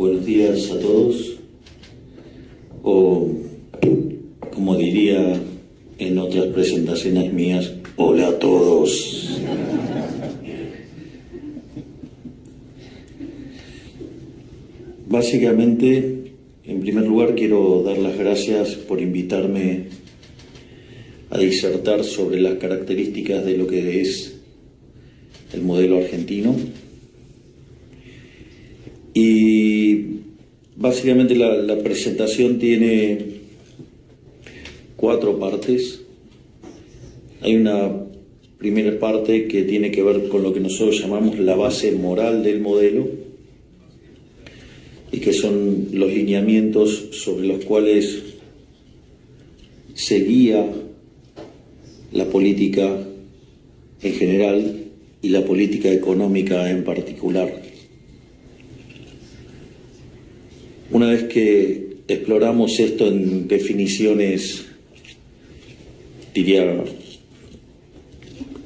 Buenos días a todos, o como diría en otras presentaciones mías, hola a todos. Básicamente, en primer lugar, quiero dar las gracias por invitarme a disertar sobre las características de lo que es el modelo argentino. Y básicamente la presentación tiene 4 partes. Hay una primera parte que tiene que ver con lo que nosotros llamamos la base moral del modelo, y que son los lineamientos sobre los cuales se guía la política en general y la política económica en particular. Una vez que exploramos esto en definiciones, diría,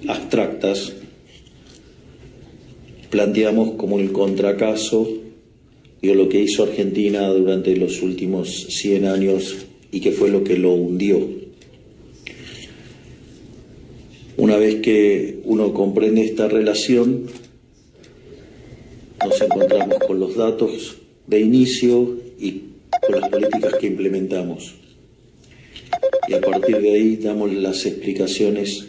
abstractas, planteamos como el contracaso lo que hizo Argentina durante los últimos 100 años y que fue lo que lo hundió. Una vez que uno comprende esta relación, nos encontramos con los datos de inicio y con las políticas que implementamos. Y a partir de ahí damos las explicaciones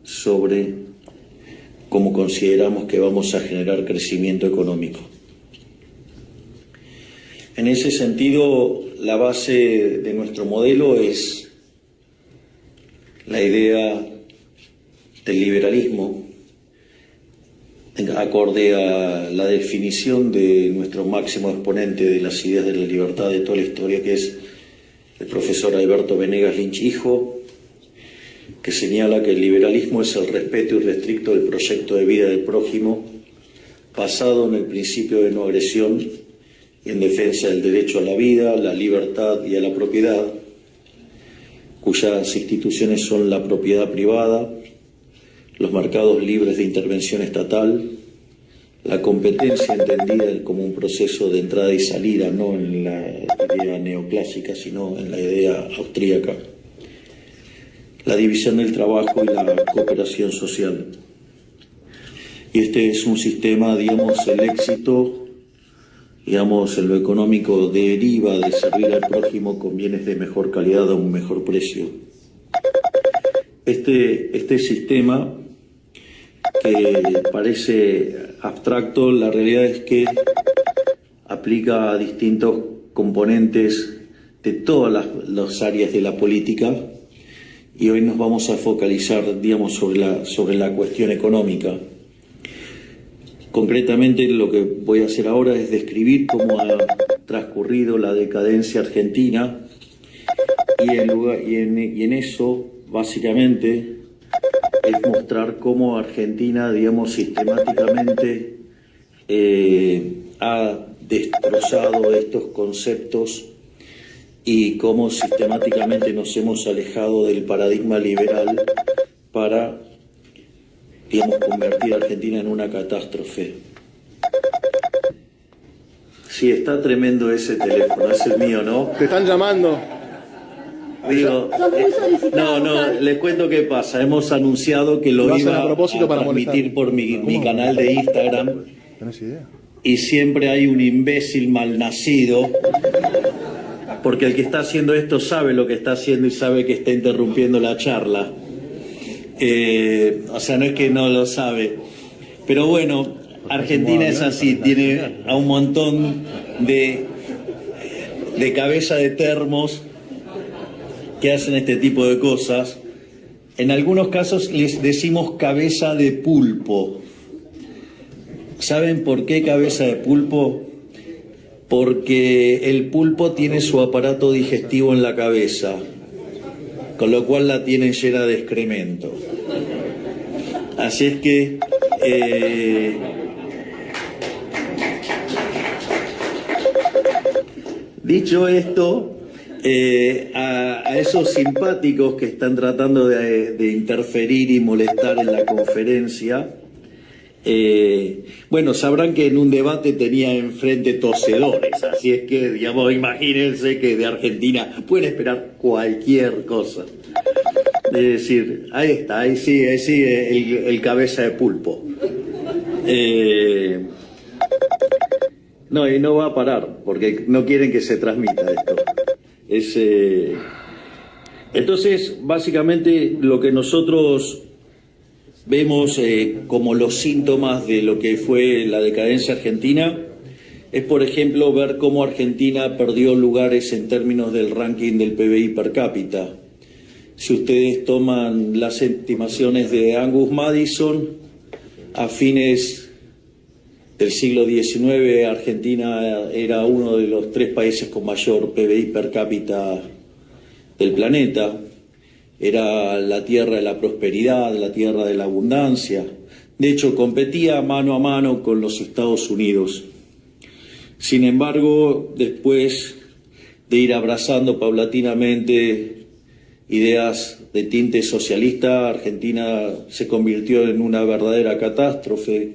sobre cómo consideramos que vamos a generar crecimiento económico. En ese sentido, la base de nuestro modelo es la idea del liberalismo, acorde a la definición de nuestro máximo exponente de las ideas de la libertad de toda la historia, que es el profesor Alberto Venegas Lynch hijo, que señala que el liberalismo es el respeto irrestricto del proyecto de vida del prójimo, basado en el principio de no agresión y en defensa del derecho a la vida, la libertad y a la propiedad, cuyas instituciones son la propiedad privada, los mercados libres de intervención estatal, la competencia entendida como un proceso de entrada y salida, no en la idea neoclásica, sino en la idea austríaca, la división del trabajo y la cooperación social. Y este es un sistema, digamos, el éxito, digamos, en lo económico deriva de servir al prójimo con bienes de mejor calidad a un mejor precio. Este sistema, que parece abstracto, la realidad es que aplica a distintos componentes de todas las áreas de la política, y hoy nos vamos a focalizar, digamos, sobre la cuestión económica. Concretamente, lo que voy a hacer ahora es describir cómo ha transcurrido la decadencia argentina, y en eso, básicamente, es mostrar cómo Argentina, digamos, sistemáticamente ha destrozado estos conceptos y cómo sistemáticamente nos hemos alejado del paradigma liberal para, digamos, convertir a Argentina en una catástrofe. Sí, está tremendo ese teléfono, es el mío, ¿no? Te están llamando. Digo, no, les cuento qué pasa. Hemos anunciado que lo iba a transmitir por mi canal de Instagram. ¿Tenés idea? Y siempre hay un imbécil malnacido, porque el que está haciendo esto sabe lo que está haciendo y sabe que está interrumpiendo la charla. O sea, no es que no lo sabe. Pero bueno, Argentina es así, tiene a un montón de cabeza de termos que hacen este tipo de cosas. En algunos casos les decimos cabeza de pulpo. ¿Saben por qué cabeza de pulpo? Porque el pulpo tiene su aparato digestivo en la cabeza, con lo cual la tienen llena de excremento. Así es que dicho esto, a esos simpáticos que están tratando de interferir y molestar en la conferencia, Bueno, sabrán que en un debate tenía enfrente tosedores, así es que, digamos, imagínense que de Argentina pueden esperar cualquier cosa. Es decir, ahí está, ahí sí, el cabeza de pulpo. No, y no va a parar, porque no quieren que se transmita esto. Entonces, básicamente, lo que nosotros vemos como los síntomas de lo que fue la decadencia argentina es, por ejemplo, ver cómo Argentina perdió lugares en términos del ranking del PBI per cápita. Si ustedes toman las estimaciones de Angus Madison, a fines del siglo XIX, Argentina era uno de los 3 países con mayor PBI per cápita del planeta. Era la tierra de la prosperidad, la tierra de la abundancia. De hecho, competía mano a mano con los Estados Unidos. Sin embargo, después de ir abrazando paulatinamente ideas de tinte socialista, Argentina se convirtió en una verdadera catástrofe.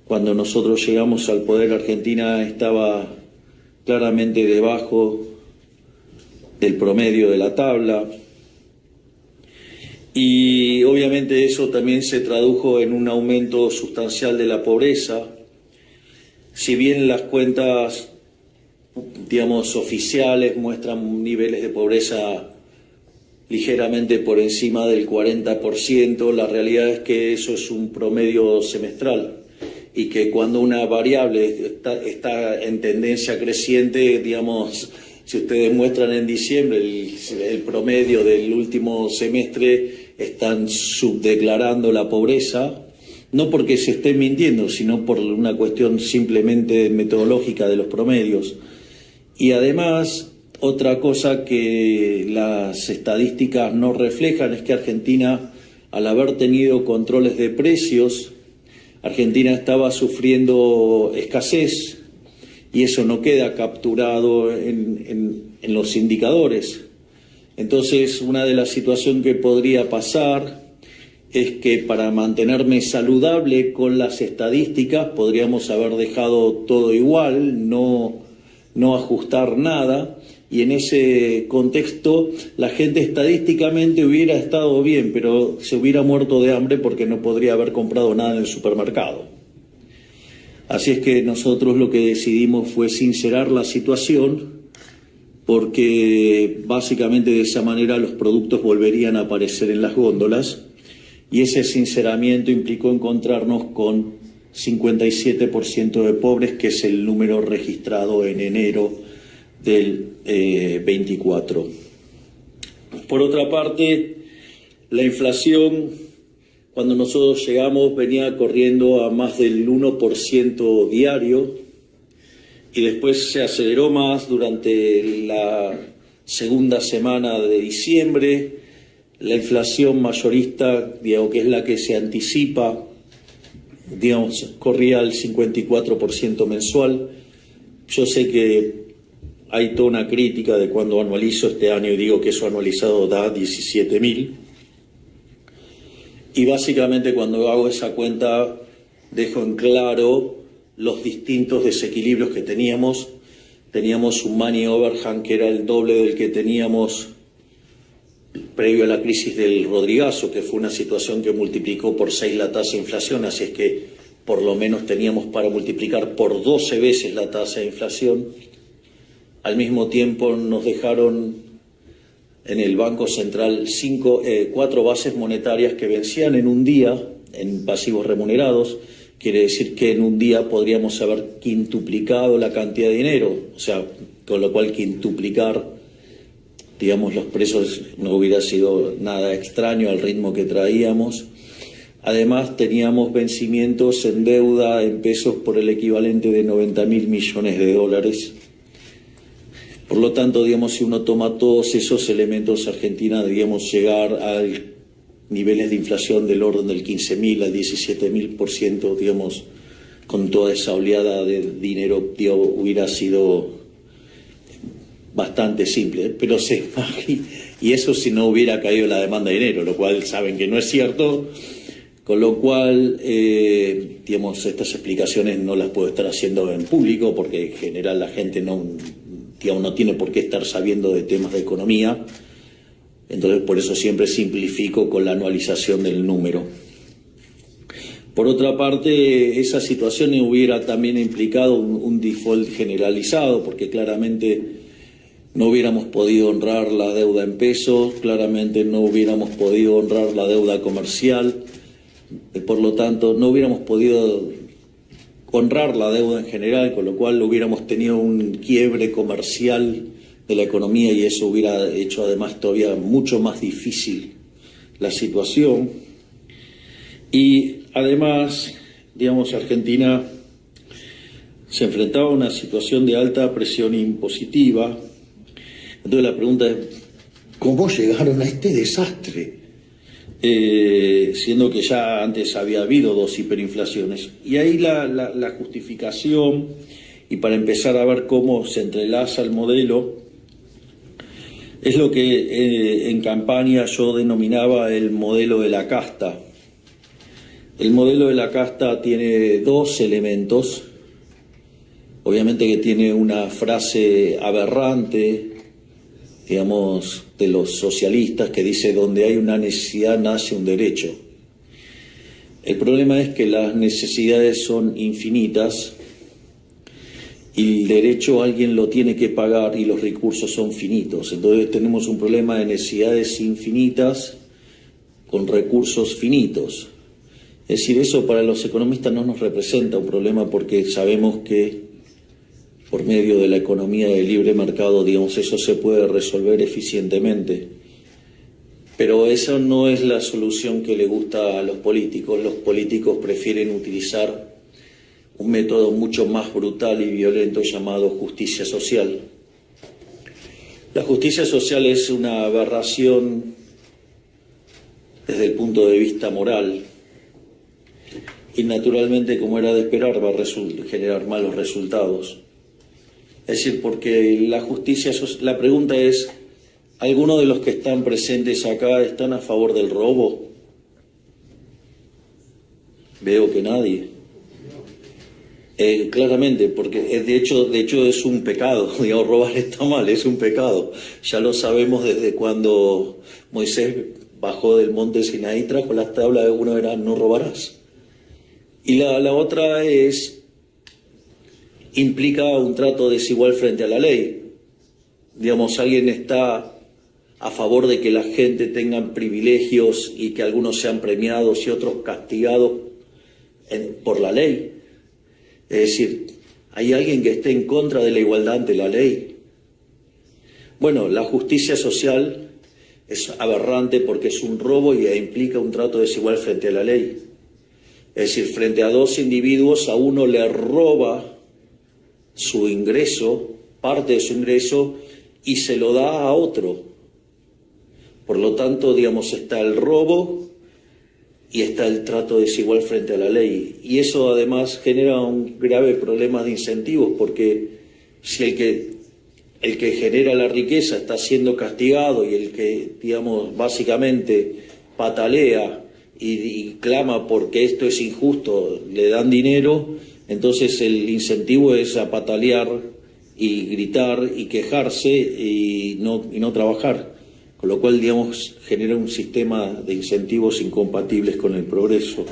Cuando nosotros llegamos al poder, Argentina estaba claramente debajo del promedio de la tabla. Y obviamente eso también se tradujo en un aumento sustancial de la pobreza. Si bien las cuentas, digamos, oficiales muestran niveles de pobreza ligeramente por encima del 40%, la realidad es que eso es un promedio semestral y que cuando una variable está en tendencia creciente, digamos, si ustedes muestran en diciembre el promedio del último semestre, están subdeclarando la pobreza, no porque se estén mintiendo, sino por una cuestión simplemente metodológica de los promedios. Y además, otra cosa que las estadísticas no reflejan es que Argentina, al haber tenido controles de precios, Argentina estaba sufriendo escasez y eso no queda capturado en los indicadores. Entonces, una de las situaciones que podría pasar es que para mantenerme saludable con las estadísticas podríamos haber dejado todo igual, no ajustar nada, y en ese contexto la gente estadísticamente hubiera estado bien, pero se hubiera muerto de hambre porque no podría haber comprado nada en el supermercado. Así es que nosotros lo que decidimos fue sincerar la situación, porque básicamente de esa manera los productos volverían a aparecer en las góndolas, y ese sinceramiento implicó encontrarnos con 57% de pobres, que es el número registrado en enero del 24. Por otra parte, la inflación, cuando nosotros llegamos, venía corriendo a más del 1% diario, y después se aceleró más durante la segunda semana de diciembre. La inflación mayorista, digamos, que es la que se anticipa, digamos, corría al 54% mensual. Yo sé que hay toda una crítica de cuando anualizo este año y digo que eso anualizado da 17.000. Y básicamente cuando hago esa cuenta dejo en claro los distintos desequilibrios que teníamos. Teníamos un money overhang que era el doble del que teníamos previo a la crisis del Rodrigazo, que fue una situación que multiplicó por 6 la tasa de inflación, así es que por lo menos teníamos para multiplicar por 12 veces la tasa de inflación. Al mismo tiempo nos dejaron en el Banco Central 4 bases monetarias que vencían en un día en pasivos remunerados. Quiere decir que en un día podríamos haber quintuplicado la cantidad de dinero, o sea, con lo cual quintuplicar, digamos, los precios no hubiera sido nada extraño al ritmo que traíamos. Además, teníamos vencimientos en deuda en pesos por el equivalente de 90.000 millones de dólares. Por lo tanto, digamos, si uno toma todos esos elementos, Argentina deberíamos llegar a niveles de inflación del orden del 15.000 al 17.000%, digamos, con toda esa oleada de dinero, digamos, hubiera sido bastante simple, pero y eso si no hubiera caído la demanda de dinero, lo cual saben que no es cierto, Con lo cual, digamos, estas explicaciones no las puedo estar haciendo en público porque en general la gente no tiene por qué estar sabiendo de temas de economía. Entonces, por eso siempre simplifico con la anualización del número. Por otra parte, esa situación hubiera también implicado un default generalizado, porque claramente no hubiéramos podido honrar la deuda en pesos, claramente no hubiéramos podido honrar la deuda comercial, por lo tanto no hubiéramos podido honrar la deuda en general, con lo cual hubiéramos tenido un quiebre comercial de la economía y eso hubiera hecho además todavía mucho más difícil la situación. Y además, digamos, Argentina se enfrentaba a una situación de alta presión impositiva. Entonces la pregunta es, ¿cómo llegaron a este desastre? Siendo que ya antes había habido 2 hiperinflaciones. Y ahí la justificación, y para empezar a ver cómo se entrelaza el modelo, es lo que en campaña yo denominaba el modelo de la casta. El modelo de la casta tiene 2 elementos. Obviamente que tiene una frase aberrante, digamos, de los socialistas que dice: donde hay una necesidad nace un derecho. El problema es que las necesidades son infinitas y el derecho alguien lo tiene que pagar y los recursos son finitos. Entonces tenemos un problema de necesidades infinitas con recursos finitos. Es decir, eso para los economistas no nos representa un problema porque sabemos que por medio de la economía de libre mercado, digamos, eso se puede resolver eficientemente. Pero esa no es la solución que le gusta a los políticos. Los políticos prefieren utilizar un método mucho más brutal y violento llamado justicia social. La justicia social es una aberración desde el punto de vista moral y naturalmente, como era de esperar, va a generar malos resultados. Es decir, porque la pregunta es, ¿algunos de los que están presentes acá están a favor del robo? Veo que nadie. Claramente, porque de hecho es un pecado, digamos, robar está mal, es un pecado. Ya lo sabemos desde cuando Moisés bajó del monte Sinaí, trajo las tablas, de uno era no robarás. Y la otra implica un trato desigual frente a la ley. Digamos, alguien está a favor de que la gente tenga privilegios y que algunos sean premiados y otros castigados por la ley. Es decir, ¿hay alguien que esté en contra de la igualdad ante la ley? Bueno, la justicia social es aberrante porque es un robo y implica un trato desigual frente a la ley. Es decir, frente a 2 individuos, a uno le roba su ingreso, parte de su ingreso, y se lo da a otro. Por lo tanto, digamos, está el robo y está el trato desigual frente a la ley. Y eso además genera un grave problema de incentivos, porque si el que genera la riqueza está siendo castigado y el que, digamos, básicamente patalea y clama porque esto es injusto, le dan dinero, entonces el incentivo es a patalear y gritar y quejarse y no trabajar. Con lo cual, digamos, genera un sistema de incentivos incompatibles con el progreso.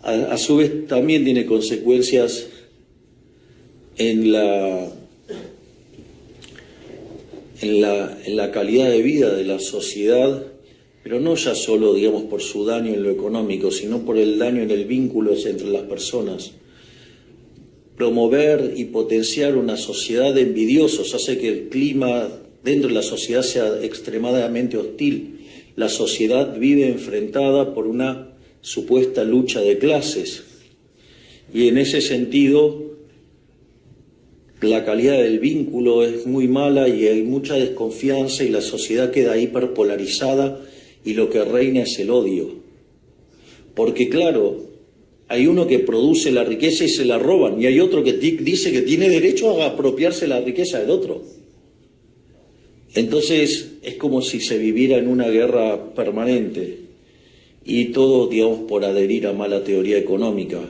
A su vez, también tiene consecuencias en la calidad de vida de la sociedad, pero no ya solo, digamos, por su daño en lo económico, sino por el daño en el vínculo entre las personas. Promover y potenciar una sociedad de envidiosos hace que el clima dentro de la sociedad sea extremadamente hostil. La sociedad vive enfrentada por una supuesta lucha de clases. Y en ese sentido, la calidad del vínculo es muy mala y hay mucha desconfianza y la sociedad queda hiperpolarizada y lo que reina es el odio. Porque claro, hay uno que produce la riqueza y se la roban y hay otro que dice que tiene derecho a apropiarse la riqueza del otro. Entonces es como si se viviera en una guerra permanente. y todo, digamos, por adherir a mala teoría económica.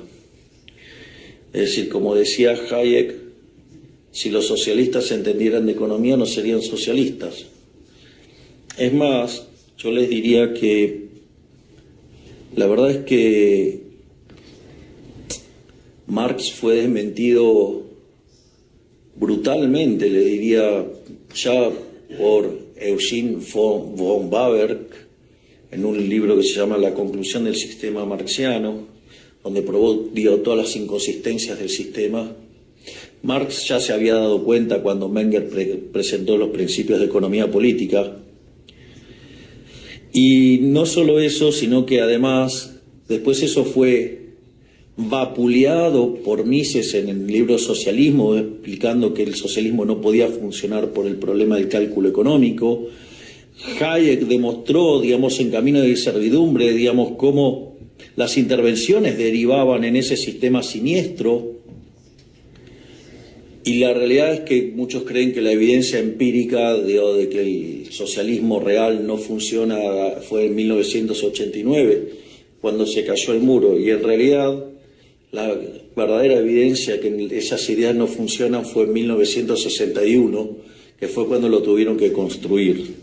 Es decir, como decía Hayek, si los socialistas entendieran de economía no serían socialistas. Es más, yo les diría que la verdad es que Marx fue desmentido brutalmente, le diría, ya por Eugene von Baberg, en un libro que se llama La conclusión del sistema marxiano, donde probó, todas las inconsistencias del sistema. Marx ya se había dado cuenta cuando Menger presentó los principios de economía política. Y no solo eso, sino que además, después eso fue vapuleado por Mises en el libro Socialismo, explicando que el socialismo no podía funcionar por el problema del cálculo económico. Hayek demostró, digamos, en Camino de Servidumbre, digamos, cómo las intervenciones derivaban en ese sistema siniestro. Y la realidad es que muchos creen que la evidencia empírica de que el socialismo real no funciona fue en 1989, cuando se cayó el muro. Y en realidad la verdadera evidencia que esas ideas no funcionan fue en 1961, que fue cuando lo tuvieron que construir.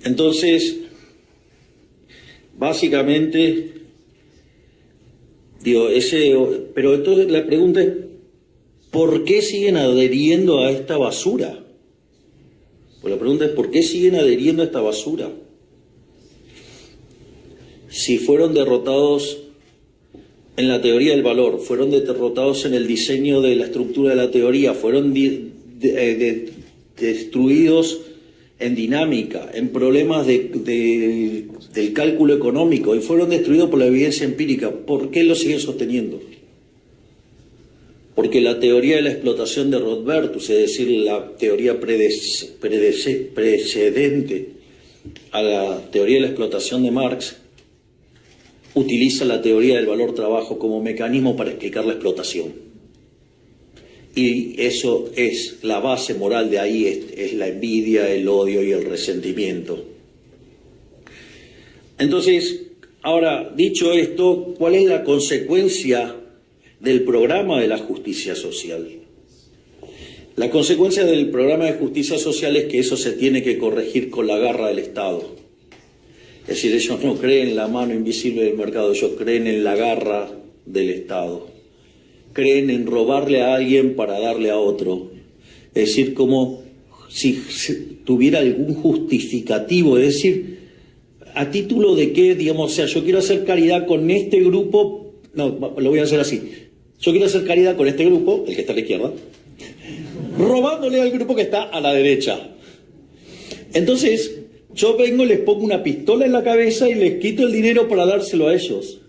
Entonces, básicamente, pero entonces la pregunta es, ¿por qué siguen adheriendo a esta basura? Pues la pregunta es, ¿por qué siguen adheriendo a esta basura? Si fueron derrotados en la teoría del valor, fueron derrotados en el diseño de la estructura de la teoría, fueron destruidos en dinámica, en problemas del cálculo económico, y fueron destruidos por la evidencia empírica, ¿por qué lo siguen sosteniendo? Porque la teoría de la explotación de Rothbardus, es decir, la teoría precedente a la teoría de la explotación de Marx, utiliza la teoría del valor-trabajo como mecanismo para explicar la explotación. Y eso es la base moral de ahí, es la envidia, el odio y el resentimiento. Entonces, ahora, dicho esto, ¿cuál es la consecuencia del programa de la justicia social? La consecuencia del programa de justicia social es que eso se tiene que corregir con la garra del Estado. Es decir, ellos no creen en la mano invisible del mercado, ellos creen en la garra del Estado. Creen en robarle a alguien para darle a otro. Es decir, como si tuviera algún justificativo, es decir, ¿a título de qué? Digamos, o sea, yo quiero hacer caridad con este grupo, no, lo voy a hacer así. Yo quiero hacer caridad con este grupo, el que está a la izquierda, robándole al grupo que está a la derecha. Entonces, yo vengo, les pongo una pistola en la cabeza y les quito el dinero para dárselo a ellos.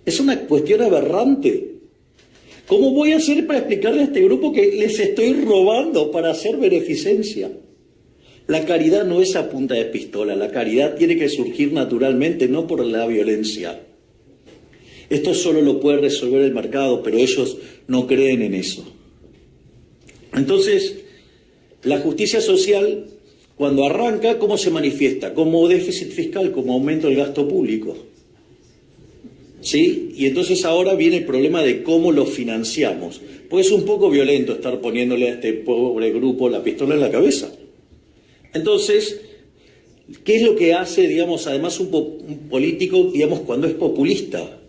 Es una cuestión aberrante. ¿Cómo voy a hacer para explicarle a este grupo que les estoy robando para hacer beneficencia? La caridad no es a punta de pistola, la caridad tiene que surgir naturalmente, no por la violencia. Esto solo lo puede resolver el mercado, pero ellos no creen en eso. Entonces, la justicia social, cuando arranca, ¿cómo se manifiesta? Como déficit fiscal, como aumento del gasto público. ¿Sí? Y entonces ahora viene el problema de cómo lo financiamos. Pues es un poco violento estar poniéndole a este pobre grupo la pistola en la cabeza. Entonces, ¿qué es lo que hace, digamos, además un político, digamos, cuando es populista?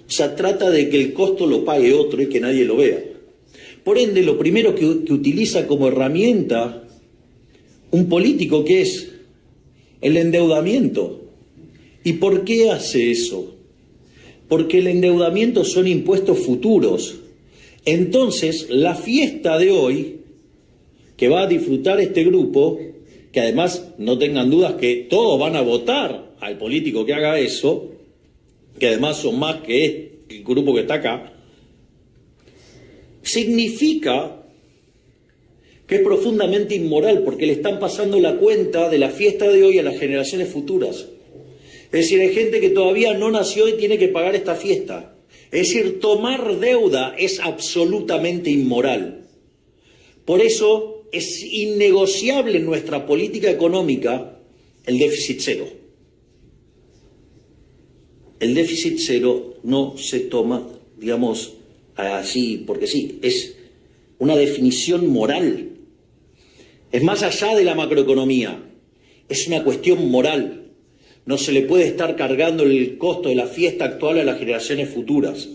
O sea, trata de que el costo lo pague otro y que nadie lo vea. Por ende, lo primero que utiliza como herramienta un político, ¿qué es? El endeudamiento. ¿Y por qué hace eso? Porque el endeudamiento son impuestos futuros. Entonces, la fiesta de hoy, que va a disfrutar este grupo, que además no tengan dudas que todos van a votar al político que haga eso, que además son más que el grupo que está acá, significa que es profundamente inmoral, porque le están pasando la cuenta de la fiesta de hoy a las generaciones futuras. Es decir, hay gente que todavía no nació y tiene que pagar esta fiesta. Es decir, tomar deuda es absolutamente inmoral. Por eso es innegociable en nuestra política económica el déficit cero. el déficit cero no se toma, digamos, así, porque sí, es una definición moral. Es más allá de la macroeconomía, es una cuestión moral. No se le puede estar cargando el costo de la fiesta actual a las generaciones futuras.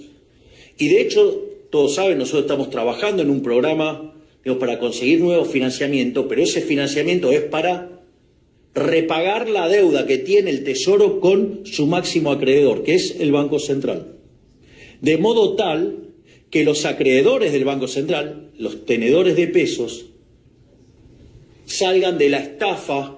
Y de hecho, todos saben, nosotros estamos trabajando en un programa, digamos, para conseguir nuevo financiamiento, pero ese financiamiento es para repagar la deuda que tiene el Tesoro con su máximo acreedor, que es el Banco Central. De modo tal que los acreedores del Banco Central, los tenedores de pesos, salgan de la estafa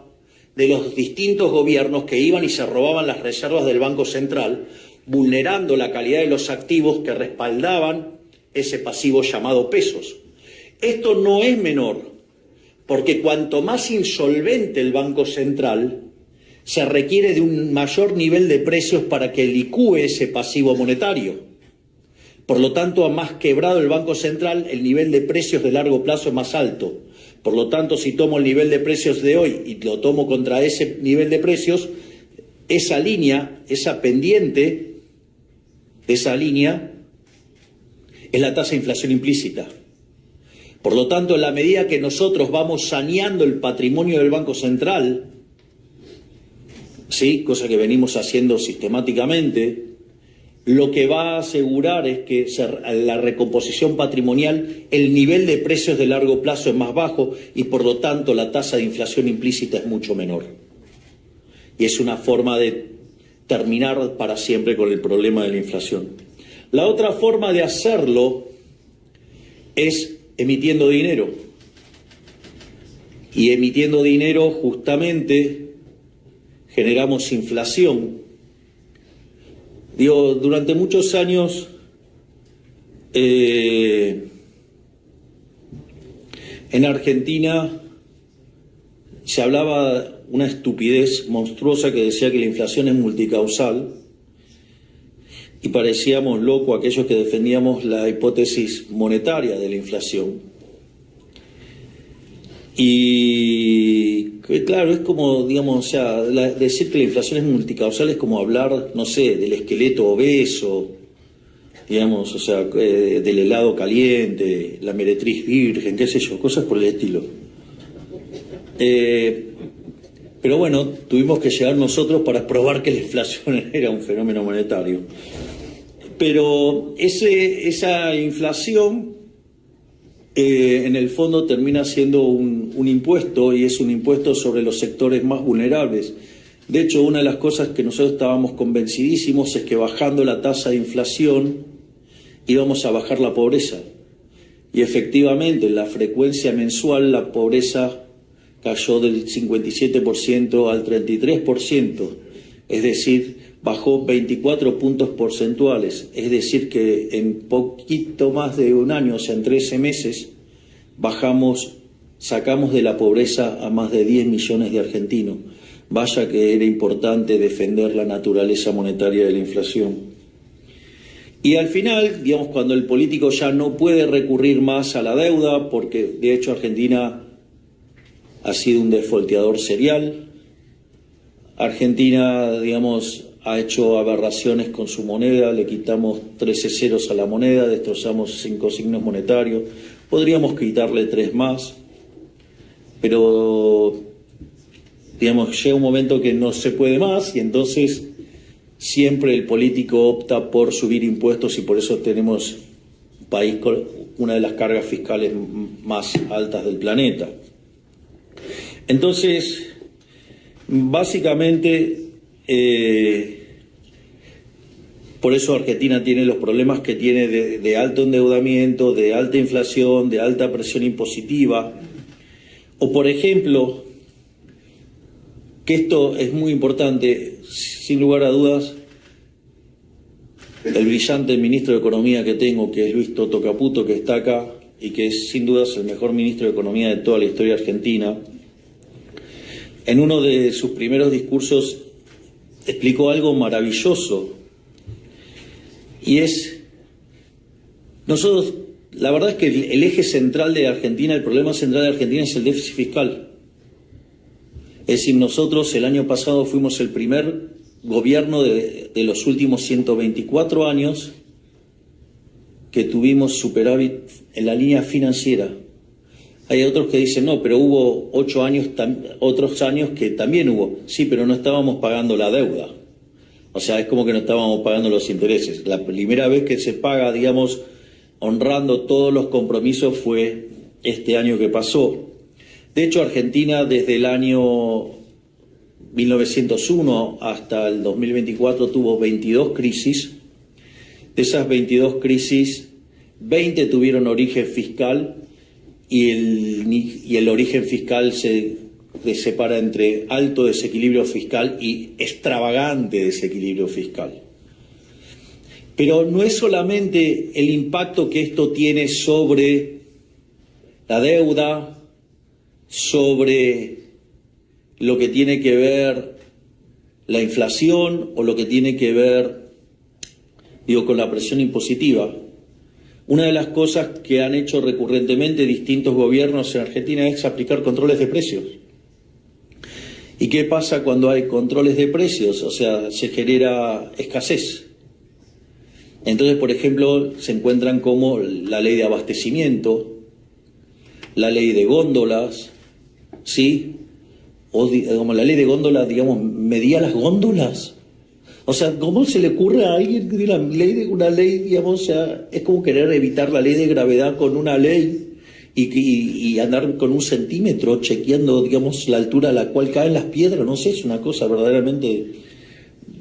de los distintos gobiernos que iban y se robaban las reservas del Banco Central, vulnerando la calidad de los activos que respaldaban ese pasivo llamado pesos. Esto no es menor, porque cuanto más insolvente el Banco Central, se requiere de un mayor nivel de precios para que licúe ese pasivo monetario. Por lo tanto, a más quebrado el Banco Central, el nivel de precios de largo plazo es más alto. Por lo tanto, si tomo el nivel de precios de hoy y lo tomo contra ese nivel de precios, esa línea, esa pendiente de esa línea es la tasa de inflación implícita. Por lo tanto, en la medida que nosotros vamos saneando el patrimonio del Banco Central, ¿sí?, cosa que venimos haciendo sistemáticamente, lo que va a asegurar es que la recomposición patrimonial, el nivel de precios de largo plazo es más bajo y por lo tanto la tasa de inflación implícita es mucho menor. Y es una forma de terminar para siempre con el problema de la inflación. La otra forma de hacerlo es emitiendo dinero. Y emitiendo dinero justamente generamos inflación. Digo, durante muchos años en Argentina se hablaba una estupidez monstruosa que decía que la inflación es multicausal y parecíamos locos aquellos que defendíamos la hipótesis monetaria de la inflación. Y claro, es como, digamos, o sea, decir que la inflación es multicausal es como hablar, no sé, del esqueleto obeso, digamos, o sea, del helado caliente, la meretriz virgen, qué sé yo, cosas por el estilo. Pero bueno, tuvimos que llegar nosotros para probar que la inflación era un fenómeno monetario. Pero esa inflación en el fondo termina siendo un impuesto, y es un impuesto sobre los sectores más vulnerables. De hecho, una de las cosas que nosotros estábamos convencidísimos es que bajando la tasa de inflación íbamos a bajar la pobreza. Y efectivamente, en la frecuencia mensual la pobreza cayó del 57% al 33%, es decir, bajó 24 puntos porcentuales, es decir que en poquito más de un año, o sea, en 13 meses, sacamos de la pobreza a más de 10 millones de argentinos. Vaya que era importante defender la naturaleza monetaria de la inflación. Y al final, digamos, cuando el político ya no puede recurrir más a la deuda, porque de hecho Argentina ha sido un defolteador serial, Argentina, digamos, ha hecho aberraciones con su moneda, le quitamos 13 ceros a la moneda, destrozamos 5 signos monetarios, podríamos quitarle 3 más, pero digamos, llega un momento que no se puede más y entonces siempre el político opta por subir impuestos y por eso tenemos un país con una de las cargas fiscales más altas del planeta. Entonces, básicamente, por eso Argentina tiene los problemas que tiene de alto endeudamiento, de alta inflación, de alta presión impositiva. O por ejemplo, que esto es muy importante, sin lugar a dudas, el brillante ministro de Economía que tengo, que es Luis Toto Caputo, que está acá y que es sin dudas el mejor ministro de Economía de toda la historia argentina, en uno de sus primeros discursos explicó algo maravilloso. Y es, nosotros, la verdad es que el eje central de Argentina, el problema central de Argentina es el déficit fiscal. Es decir, nosotros el año pasado fuimos el primer gobierno de los últimos 124 años que tuvimos superávit en la línea financiera. Hay otros que dicen, no, pero hubo otros años que también hubo. Sí, pero no estábamos pagando la deuda. O sea, es como que no estábamos pagando los intereses. La primera vez que se paga, digamos, honrando todos los compromisos fue este año que pasó. De hecho, Argentina desde el año 1901 hasta el 2024 tuvo 22 crisis. De esas 22 crisis, 20 tuvieron origen fiscal y el origen fiscal se separa entre alto desequilibrio fiscal y extravagante desequilibrio fiscal. Pero no es solamente el impacto que esto tiene sobre la deuda, sobre lo que tiene que ver la inflación o lo que tiene que ver, con la presión impositiva. Una de las cosas que han hecho recurrentemente distintos gobiernos en Argentina es aplicar controles de precios. ¿Y qué pasa cuando hay controles de precios? O sea, se genera escasez. Entonces, por ejemplo, se encuentran como la ley de abastecimiento, la ley de góndolas, ¿sí? O como la ley de góndolas, digamos, medía las góndolas. O sea, ¿cómo se le ocurre a alguien que una ley, digamos, o sea, es como querer evitar la ley de gravedad con una ley y andar con 1 centímetro chequeando, digamos, la altura a la cual caen las piedras? No sé, es una cosa verdaderamente,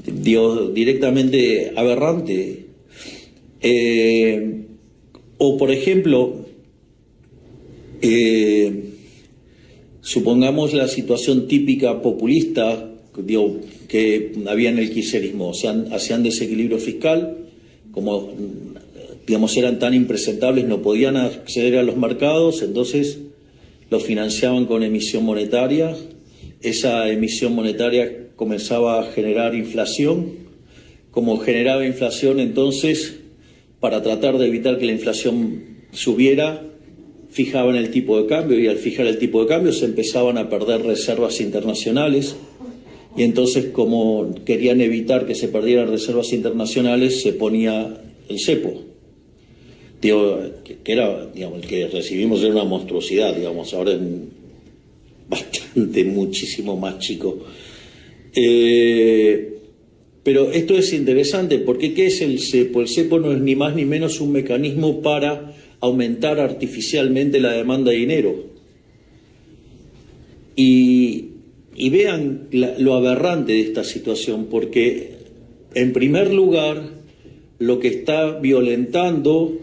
directamente aberrante. O, por ejemplo, supongamos la situación típica populista, que había en el kirchnerismo, o sea, hacían desequilibrio fiscal, como, digamos, eran tan impresentables, no podían acceder a los mercados, entonces lo financiaban con emisión monetaria. Esa emisión monetaria comenzaba a generar inflación. Como generaba inflación, entonces, para tratar de evitar que la inflación subiera, fijaban el tipo de cambio, y al fijar el tipo de cambio se empezaban a perder reservas internacionales. Y entonces, como querían evitar que se perdieran reservas internacionales, se ponía el cepo. Que era, digamos, el que recibimos era una monstruosidad, digamos, ahora es bastante, muchísimo más chico. Pero esto es interesante, porque ¿qué es el cepo? El cepo no es ni más ni menos un mecanismo para aumentar artificialmente la demanda de dinero. Y vean lo aberrante de esta situación, porque en primer lugar lo que está violentando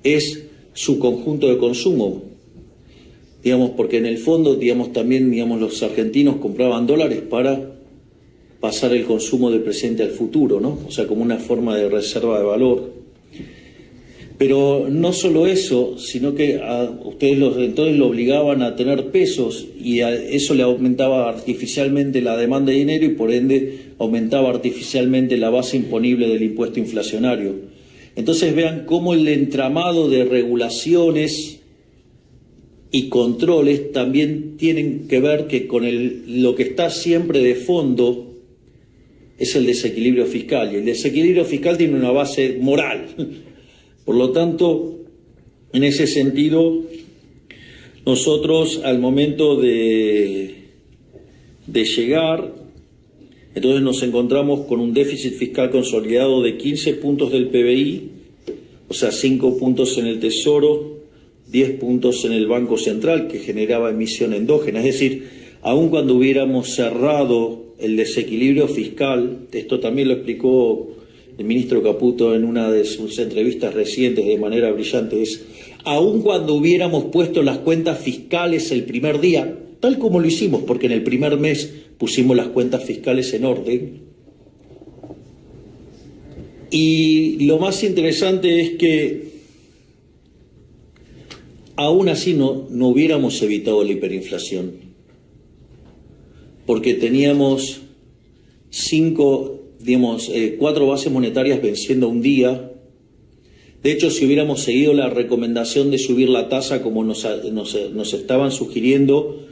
es su conjunto de consumo, digamos, porque en el fondo, digamos, también, digamos, los argentinos compraban dólares para pasar el consumo del presente al futuro, ¿no? O sea, como una forma de reserva de valor. Pero no solo eso, sino que a ustedes entonces lo obligaban a tener pesos, y a eso le aumentaba artificialmente la demanda de dinero y por ende aumentaba artificialmente la base imponible del impuesto inflacionario. Entonces vean cómo el entramado de regulaciones y controles también tienen que ver que con lo que está siempre de fondo es el desequilibrio fiscal, y el desequilibrio fiscal tiene una base moral. Por lo tanto, en ese sentido, nosotros al momento de llegar, entonces nos encontramos con un déficit fiscal consolidado de 15 puntos del PBI, o sea, 5 puntos en el Tesoro, 10 puntos en el Banco Central, que generaba emisión endógena. Es decir, aun cuando hubiéramos cerrado el desequilibrio fiscal, esto también lo explicó el ministro Caputo en una de sus entrevistas recientes de manera brillante, es, aun cuando hubiéramos puesto las cuentas fiscales el primer día, tal como lo hicimos, porque en el primer mes pusimos las cuentas fiscales en orden, y lo más interesante es que aún así no hubiéramos evitado la hiperinflación, porque teníamos 4 bases monetarias venciendo un día. De hecho, si hubiéramos seguido la recomendación de subir la tasa como nos estaban sugiriendo,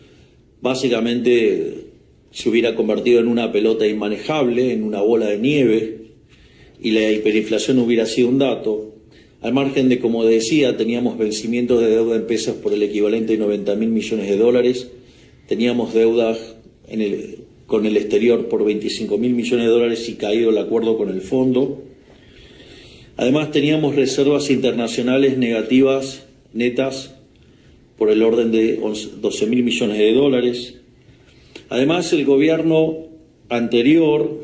básicamente se hubiera convertido en una pelota inmanejable, en una bola de nieve, y la hiperinflación hubiera sido un dato. Al margen de, como decía, teníamos vencimientos de deuda en pesos por el equivalente de 90.000 millones de dólares, teníamos deudas con el exterior por 25.000 millones de dólares y caído el acuerdo con el fondo. Además, teníamos reservas internacionales negativas netas por el orden de 12.000 millones de dólares. Además, el gobierno anterior,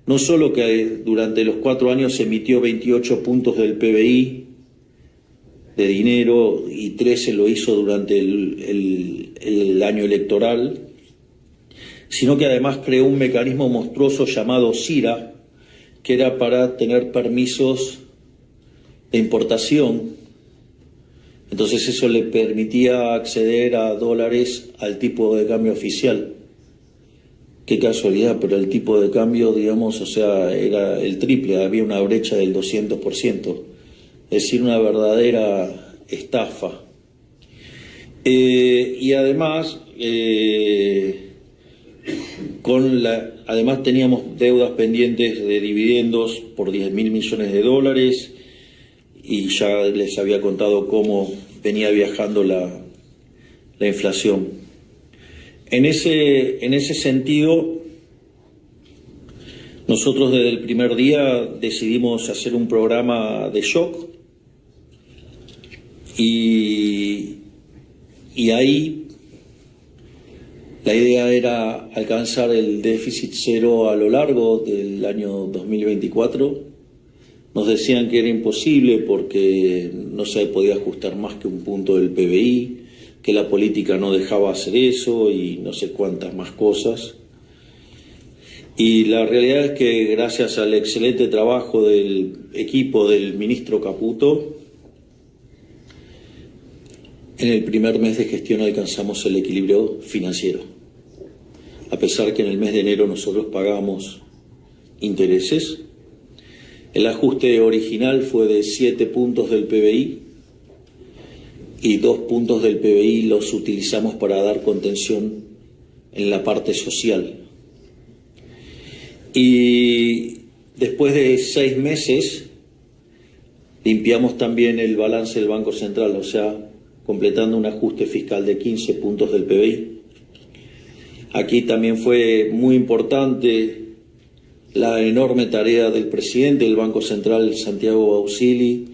no solo que durante los 4 años emitió 28 puntos del PBI de dinero y 13 lo hizo durante el año electoral, sino que además creó un mecanismo monstruoso llamado CIRA, que era para tener permisos de importación. Entonces eso le permitía acceder a dólares al tipo de cambio oficial. Qué casualidad, pero el tipo de cambio, digamos, o sea, era el triple, había una brecha del 200%. Es decir, una verdadera estafa. Y además, además teníamos deudas pendientes de dividendos por 10.000 millones de dólares y ya les había contado cómo venía viajando la inflación. En ese sentido, nosotros desde el primer día decidimos hacer un programa de shock y ahí la idea era alcanzar el déficit cero a lo largo del año 2024. Nos decían que era imposible porque no se podía ajustar más que un punto del PBI, que la política no dejaba hacer eso y no sé cuántas más cosas. Y la realidad es que gracias al excelente trabajo del equipo del ministro Caputo, en el primer mes de gestión alcanzamos el equilibrio financiero. A pesar que en el mes de enero nosotros pagamos intereses, el ajuste original fue de 7 puntos del PBI y 2 puntos del PBI los utilizamos para dar contención en la parte social. Y después de 6 meses limpiamos también el balance del Banco Central, o sea, completando un ajuste fiscal de 15 puntos del PBI. Aquí también fue muy importante la enorme tarea del presidente del Banco Central, Santiago Bausili,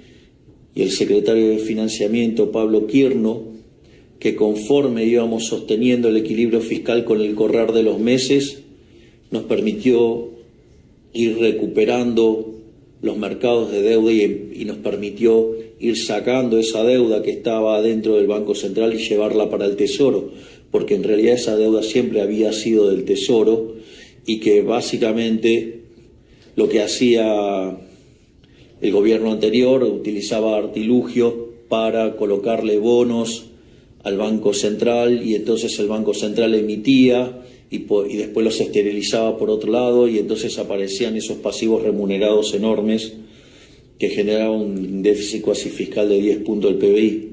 y el secretario de Financiamiento, Pablo Quirno, que conforme íbamos sosteniendo el equilibrio fiscal con el correr de los meses, nos permitió ir recuperando los mercados de deuda y nos permitió ir sacando esa deuda que estaba dentro del Banco Central y llevarla para el Tesoro, porque en realidad esa deuda siempre había sido del Tesoro y que básicamente lo que hacía el gobierno anterior utilizaba artilugios para colocarle bonos al Banco Central y entonces el Banco Central emitía y después los esterilizaba por otro lado y entonces aparecían esos pasivos remunerados enormes que generaban un déficit cuasi fiscal de 10 puntos del PBI.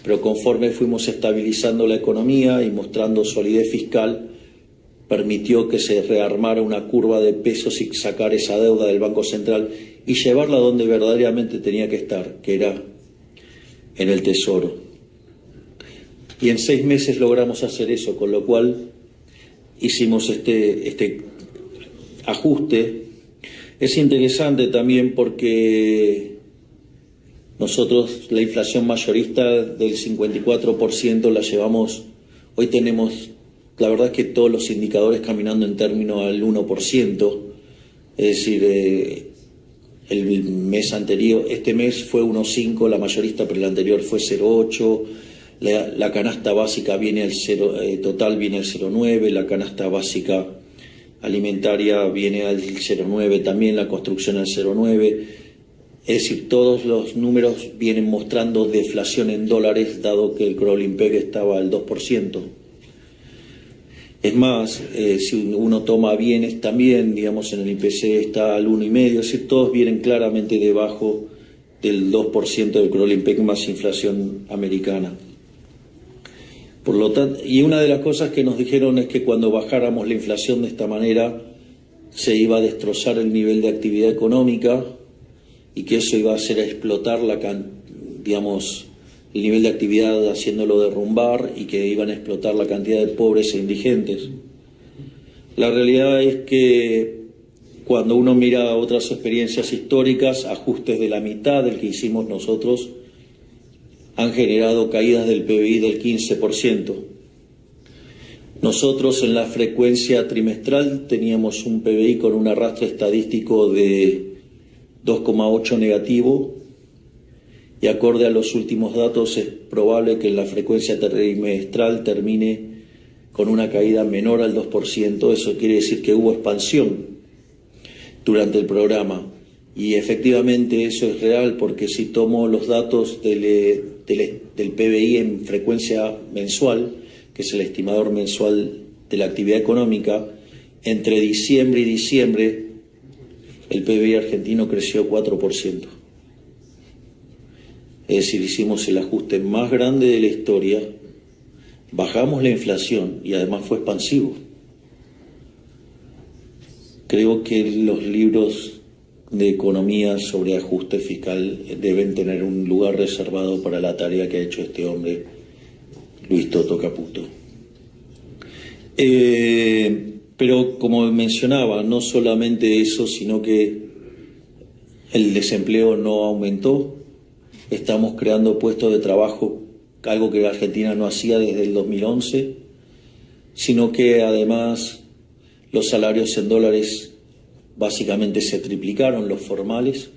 Pero conforme fuimos estabilizando la economía y mostrando solidez fiscal, permitió que se rearmara una curva de pesos y sacar esa deuda del Banco Central y llevarla donde verdaderamente tenía que estar, que era en el Tesoro. Y en 6 meses logramos hacer eso, con lo cual hicimos este ajuste. Es interesante también porque nosotros la inflación mayorista del 54% la llevamos, hoy tenemos, la verdad es que todos los indicadores caminando en términos al 1%, es decir, el mes anterior, este mes fue 1,5 la mayorista, pero el anterior fue 0,8, la canasta básica viene al 0, total viene al 0,9, la canasta básica alimentaria viene al 0,9 también, la construcción al 0,9, es decir, todos los números vienen mostrando deflación en dólares, dado que el crawling peg estaba al 2%. Es más, si uno toma bienes también, digamos, en el IPC está al 1,5, es decir, todos vienen claramente debajo del 2% del crawling peg más inflación americana. Por lo tanto, y una de las cosas que nos dijeron es que cuando bajáramos la inflación de esta manera se iba a destrozar el nivel de actividad económica y que eso iba a hacer a explotar el nivel de actividad haciéndolo derrumbar y que iban a explotar la cantidad de pobres e indigentes. La realidad es que cuando uno mira otras experiencias históricas, ajustes de la mitad del que hicimos nosotros han generado caídas del PBI del 15%. Nosotros en la frecuencia trimestral teníamos un PBI con un arrastre estadístico de 2,8 negativo y acorde a los últimos datos es probable que en la frecuencia trimestral termine con una caída menor al 2%. Eso quiere decir que hubo expansión durante el programa y efectivamente eso es real, porque si tomo los datos del PBI en frecuencia mensual, que es el estimador mensual de la actividad económica, entre diciembre y diciembre el PBI argentino creció 4%. Es decir, hicimos el ajuste más grande de la historia, bajamos la inflación y además fue expansivo. Creo que los libros de economía sobre ajuste fiscal deben tener un lugar reservado para la tarea que ha hecho este hombre, Luis Toto Caputo. Pero como mencionaba, no solamente eso, sino que el desempleo no aumentó, estamos creando puestos de trabajo, algo que Argentina no hacía desde el 2011, sino que además los salarios en dólares básicamente se triplicaron, los formales,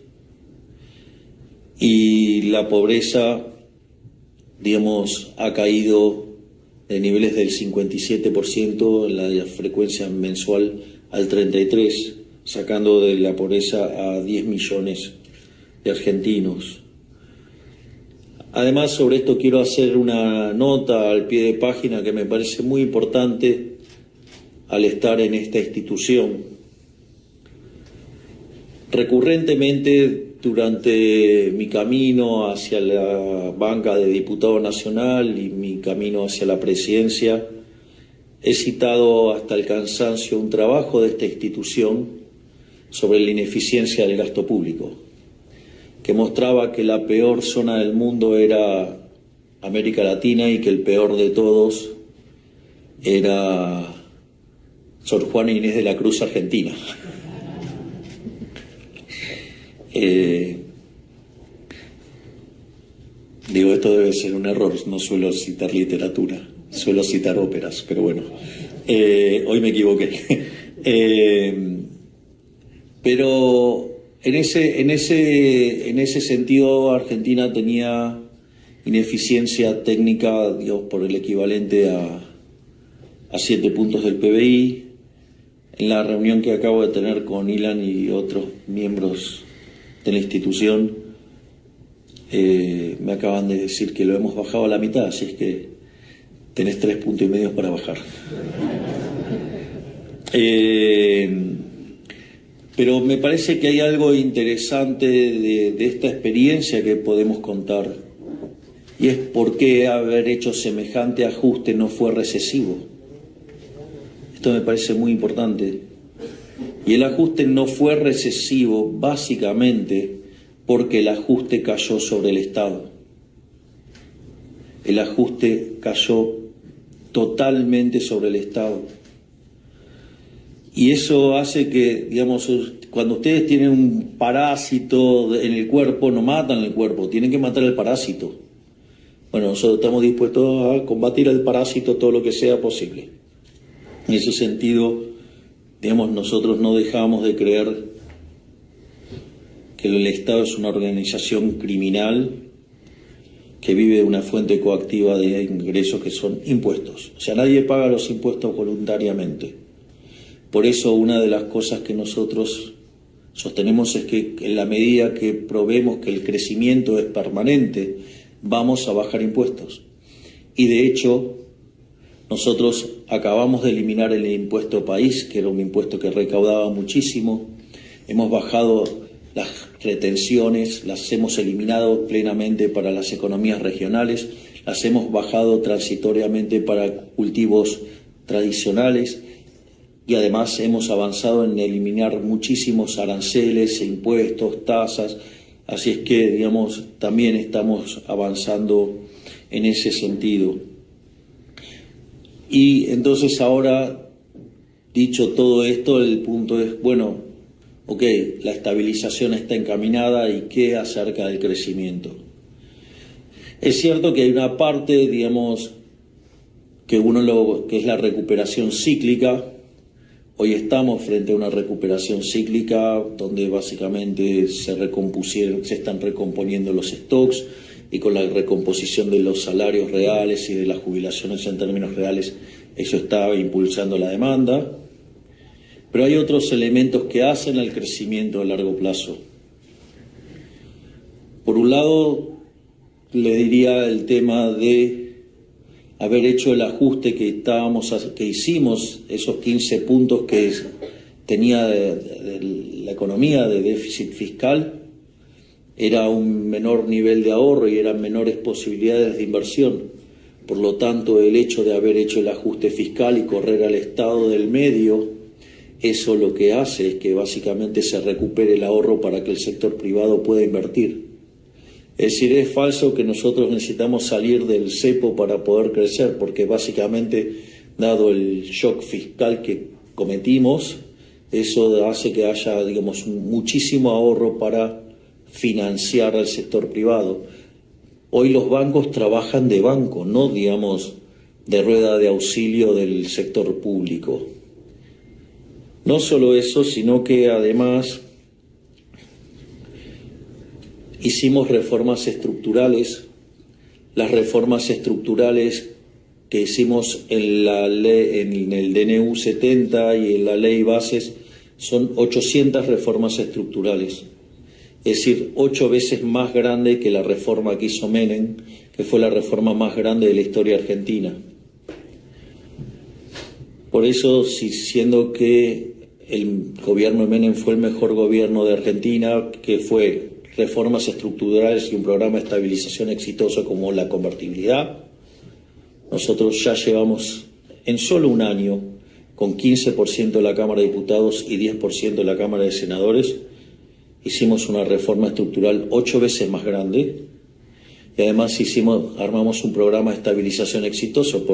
y la pobreza, ha caído de niveles del 57% en la frecuencia mensual al 33%, sacando de la pobreza a 10 millones de argentinos. Además, sobre esto quiero hacer una nota al pie de página que me parece muy importante al estar en esta institución. Recurrentemente, durante mi camino hacia la banca de diputado nacional y mi camino hacia la presidencia, he citado hasta el cansancio un trabajo de esta institución sobre la ineficiencia del gasto público, que mostraba que la peor zona del mundo era América Latina y que el peor de todos era Sor Juana Inés de la Cruz, Argentina. Esto debe ser un error, no suelo citar literatura, suelo citar óperas, pero bueno, hoy me equivoqué. Pero en ese sentido Argentina tenía ineficiencia técnica, por el equivalente a 7 puntos del PBI. En la reunión que acabo de tener con Ilan y otros miembros de la institución, me acaban de decir que lo hemos bajado a la mitad, así es que tenés 3,5 puntos para bajar. Pero me parece que hay algo interesante de esta experiencia que podemos contar, y es por qué haber hecho semejante ajuste no fue recesivo. Esto me parece muy importante. Y el ajuste no fue recesivo básicamente porque el ajuste cayó sobre el Estado. El ajuste cayó totalmente sobre el Estado. Y eso hace que, cuando ustedes tienen un parásito en el cuerpo, no matan el cuerpo, tienen que matar el parásito. Bueno, nosotros estamos dispuestos a combatir el parásito todo lo que sea posible. En ese sentido, nosotros no dejamos de creer que el Estado es una organización criminal que vive de una fuente coactiva de ingresos que son impuestos. O sea, nadie paga los impuestos voluntariamente. Por eso una de las cosas que nosotros sostenemos es que en la medida que probemos que el crecimiento es permanente, vamos a bajar impuestos. Y de hecho, nosotros acabamos de eliminar el impuesto país, que era un impuesto que recaudaba muchísimo. Hemos bajado las retenciones, las hemos eliminado plenamente para las economías regionales. las hemos bajado transitoriamente para cultivos tradicionales y además hemos avanzado en eliminar muchísimos aranceles, impuestos, tasas, así es que, digamos, también estamos avanzando en ese sentido. Y entonces ahora, dicho todo esto, el punto es, bueno, ok, la estabilización está encaminada y ¿qué acerca del crecimiento? Es cierto que hay una parte, digamos, que es la recuperación cíclica. Hoy estamos frente a una recuperación cíclica donde básicamente se están recomponiendo los stocks y con la recomposición de los salarios reales y de las jubilaciones en términos reales, eso está impulsando la demanda. Pero hay otros elementos que hacen el crecimiento a largo plazo. Por un lado, le diría el tema de haber hecho el ajuste que hicimos, esos 15 puntos que tenía de la economía de déficit fiscal, era un menor nivel de ahorro y eran menores posibilidades de inversión. Por lo tanto, el hecho de haber hecho el ajuste fiscal y correr al Estado del medio, eso lo que hace es que básicamente se recupere el ahorro para que el sector privado pueda invertir. Es decir, es falso que nosotros necesitamos salir del cepo para poder crecer, porque básicamente, dado el shock fiscal que cometimos, eso hace que haya, digamos, muchísimo ahorro para financiar al sector privado. Hoy los bancos trabajan de banco, no, digamos, de rueda de auxilio del sector público. No solo eso, sino que además hicimos reformas estructurales. Las reformas estructurales que hicimos en el DNU 70 y en la ley bases son 800 reformas estructurales. Es decir, 8 veces más grande que la reforma que hizo Menem, que fue la reforma más grande de la historia argentina. Por eso, siendo que el gobierno de Menem fue el mejor gobierno de Argentina, que fue reformas estructurales y un programa de estabilización exitoso como la convertibilidad, nosotros ya llevamos en solo un año, con 15% de la Cámara de Diputados y 10% de la Cámara de Senadores, hicimos una reforma estructural 8 veces más grande y además armamos un programa de estabilización exitoso,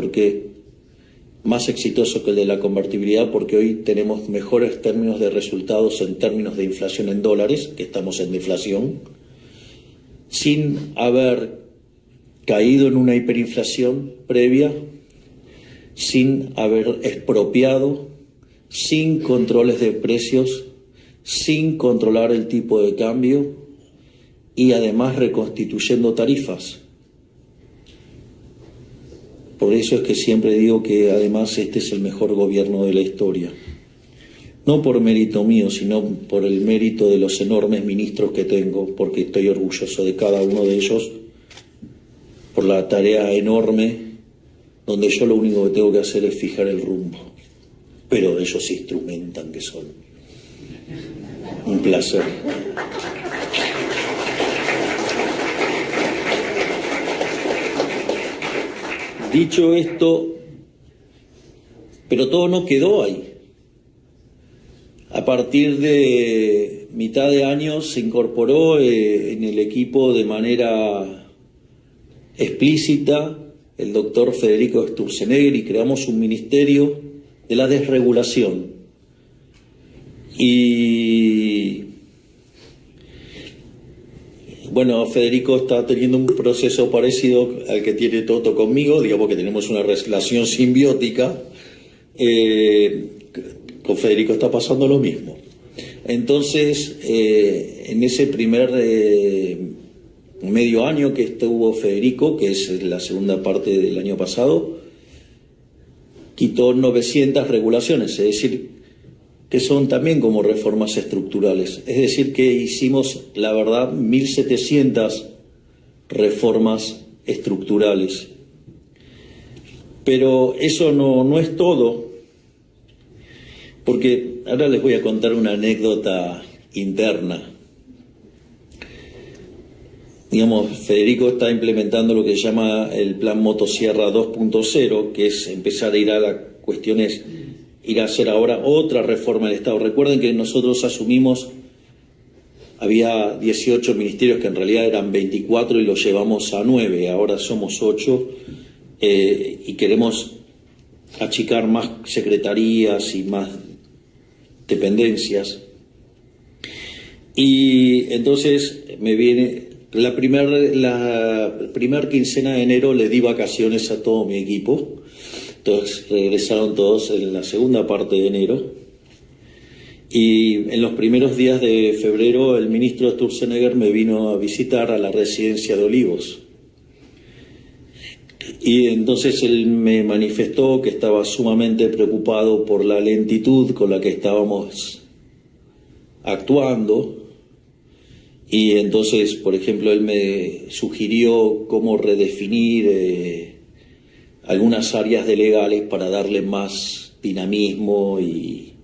más exitoso que el de la convertibilidad, porque hoy tenemos mejores términos de resultados en términos de inflación en dólares, que estamos en deflación, sin haber caído en una hiperinflación previa, sin haber expropiado, sin controles de precios, sin controlar el tipo de cambio y además reconstituyendo tarifas. Por eso es que siempre digo que además este es el mejor gobierno de la historia. No por mérito mío, sino por el mérito de los enormes ministros que tengo, porque estoy orgulloso de cada uno de ellos, por la tarea enorme, donde yo lo único que tengo que hacer es fijar el rumbo. Pero ellos se instrumentan que son. Un placer. Dicho esto, pero todo no quedó ahí. A partir de mitad de año se incorporó en el equipo de manera explícita el doctor Federico Sturzenegger y creamos un ministerio de la desregulación. Y bueno, Federico está teniendo un proceso parecido al que tiene Toto conmigo, digamos que tenemos una relación simbiótica. Con Federico está pasando lo mismo. Entonces, en ese primer medio año que estuvo Federico, que es la segunda parte del año pasado, quitó 900 regulaciones, es decir, que son también como reformas estructurales. Es decir, que hicimos, la verdad, 1.700 reformas estructurales. Pero eso no es todo, porque ahora les voy a contar una anécdota interna. digamos, Federico está implementando lo que se llama el Plan Motosierra 2.0, que es empezar a ir a las cuestiones, ir a hacer ahora otra reforma del Estado. Recuerden que nosotros asumimos, había 18 ministerios que en realidad eran 24 y los llevamos a 9, ahora somos 8, y queremos achicar más secretarías y más dependencias. Y entonces me viene la primer quincena de enero, le di vacaciones a todo mi equipo, entonces regresaron todos en la segunda parte de enero, y en los primeros días de febrero el ministro Sturzenegger me vino a visitar a la residencia de Olivos. Y entonces él me manifestó que estaba sumamente preocupado por la lentitud con la que estábamos actuando, y entonces, por ejemplo, él me sugirió cómo redefinir algunas áreas de legales para darle más dinamismo y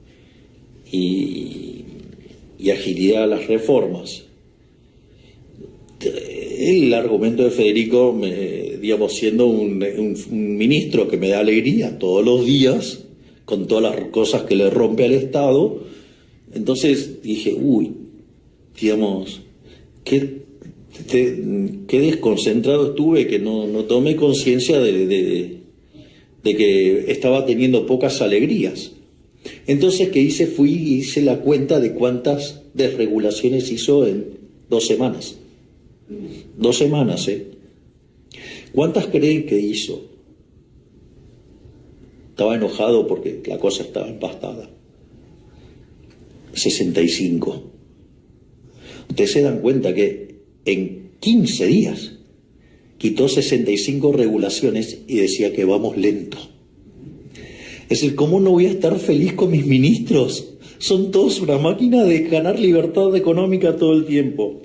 agilidad a las reformas. El argumento de Federico, digamos, siendo un ministro que me da alegría todos los días, con todas las cosas que le rompe al Estado, entonces dije, digamos, qué desconcentrado estuve, que no tomé conciencia de que estaba teniendo pocas alegrías. Entonces, ¿qué hice? Hice la cuenta de cuántas desregulaciones hizo en 2 semanas. 2 semanas, ¿eh? ¿Cuántas creen que hizo? Estaba enojado porque la cosa estaba empastada. 65. Ustedes se dan cuenta que en 15 días quitó 65 regulaciones y decía que vamos lento. Es decir, ¿cómo no voy a estar feliz con mis ministros? Son todos una máquina de ganar libertad económica todo el tiempo.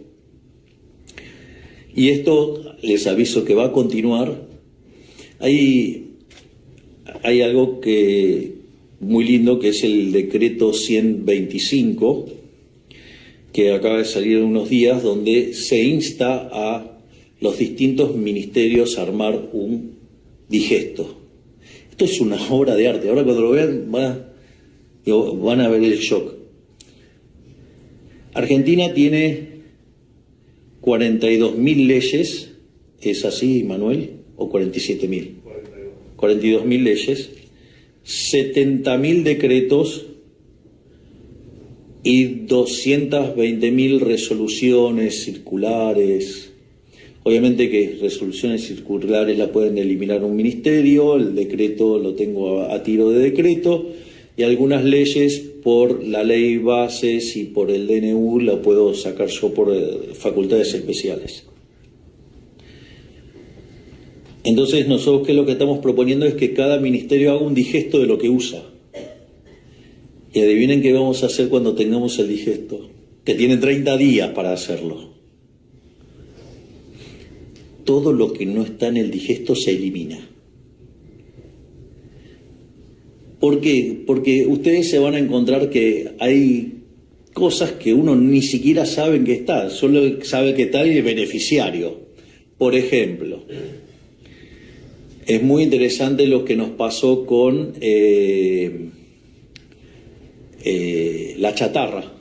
Y esto les aviso que va a continuar. Hay algo que muy lindo, que es el decreto 125, que acaba de salir en unos días, donde se insta a los distintos ministerios a armar un digesto. Esto es una obra de arte. Ahora cuando lo vean van a ver el shock. Argentina tiene 42.000 leyes, ¿es así, Manuel? ¿O 47.000? 42.000 leyes, 70.000 decretos y 220.000 resoluciones circulares. Obviamente que resoluciones circulares la pueden eliminar un ministerio, el decreto lo tengo a tiro de decreto, y algunas leyes por la ley bases y por el DNU la puedo sacar yo por facultades especiales. Entonces nosotros, ¿qué es lo que estamos proponiendo? Es que cada ministerio haga un digesto de lo que usa. Y adivinen qué vamos a hacer cuando tengamos el digesto, que tienen 30 días para hacerlo. Todo lo que no está en el digesto se elimina. ¿Por qué? Porque ustedes se van a encontrar que hay cosas que uno ni siquiera sabe que está, solo sabe que está el beneficiario. Por ejemplo, es muy interesante lo que nos pasó con la chatarra.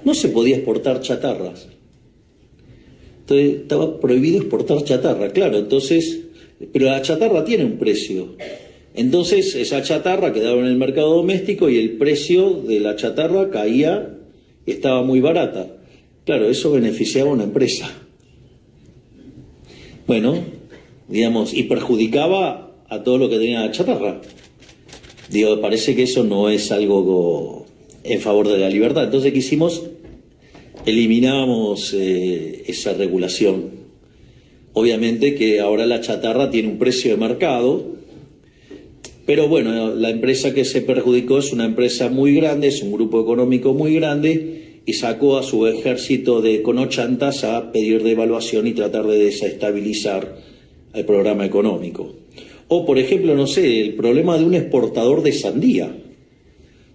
No se podía exportar chatarras. Entonces estaba prohibido exportar chatarra, claro, entonces, pero la chatarra tiene un precio. Entonces esa chatarra quedaba en el mercado doméstico y el precio de la chatarra caía y estaba muy barata. Claro, eso beneficiaba a una empresa. Bueno, digamos, y perjudicaba a todo lo que tenía la chatarra. Digo, parece que eso no es algo en favor de la libertad. Entonces, ¿qué hicimos? Eliminamos esa regulación. Obviamente que ahora la chatarra tiene un precio de mercado, pero bueno, la empresa que se perjudicó es una empresa muy grande, es un grupo económico muy grande, y sacó a su ejército de conochantas a pedir devaluación y tratar de desestabilizar el programa económico. O, por ejemplo, no sé, el problema de un exportador de sandía.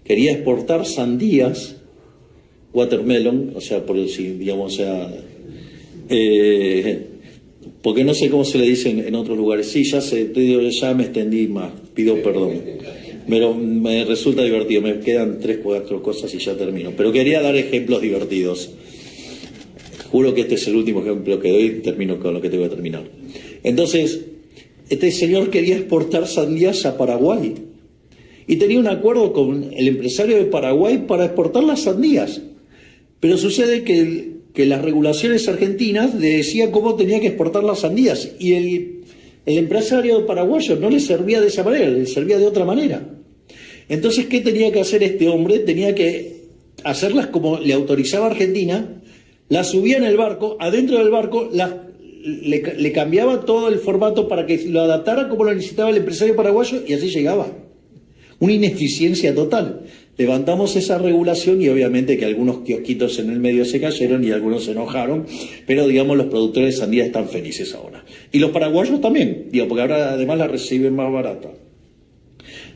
Quería exportar sandías, watermelon, o sea, por el, digamos, o sea, Porque no sé cómo se le dice en otros lugares. Sí, ya sé, ya me extendí más, pido perdón. Pero me resulta divertido, me quedan 3 o 4 cosas y ya termino. Pero quería dar ejemplos divertidos. Juro que este es el último ejemplo que doy, termino con lo que tengo que terminar. Entonces, este señor quería exportar sandías a Paraguay y tenía un acuerdo con el empresario de Paraguay para exportar las sandías. Pero sucede que las regulaciones argentinas le decían cómo tenía que exportar las sandías y el empresario paraguayo no le servía de esa manera, le servía de otra manera. Entonces, ¿qué tenía que hacer este hombre? Tenía que hacerlas como le autorizaba Argentina, las subía en el barco, adentro del barco le cambiaba todo el formato para que lo adaptara como lo necesitaba el empresario paraguayo y así llegaba. Una ineficiencia total. Levantamos esa regulación y obviamente que algunos kiosquitos en el medio se cayeron y algunos se enojaron, pero digamos los productores de sandía están felices ahora. Y los paraguayos también, porque ahora además la reciben más barata.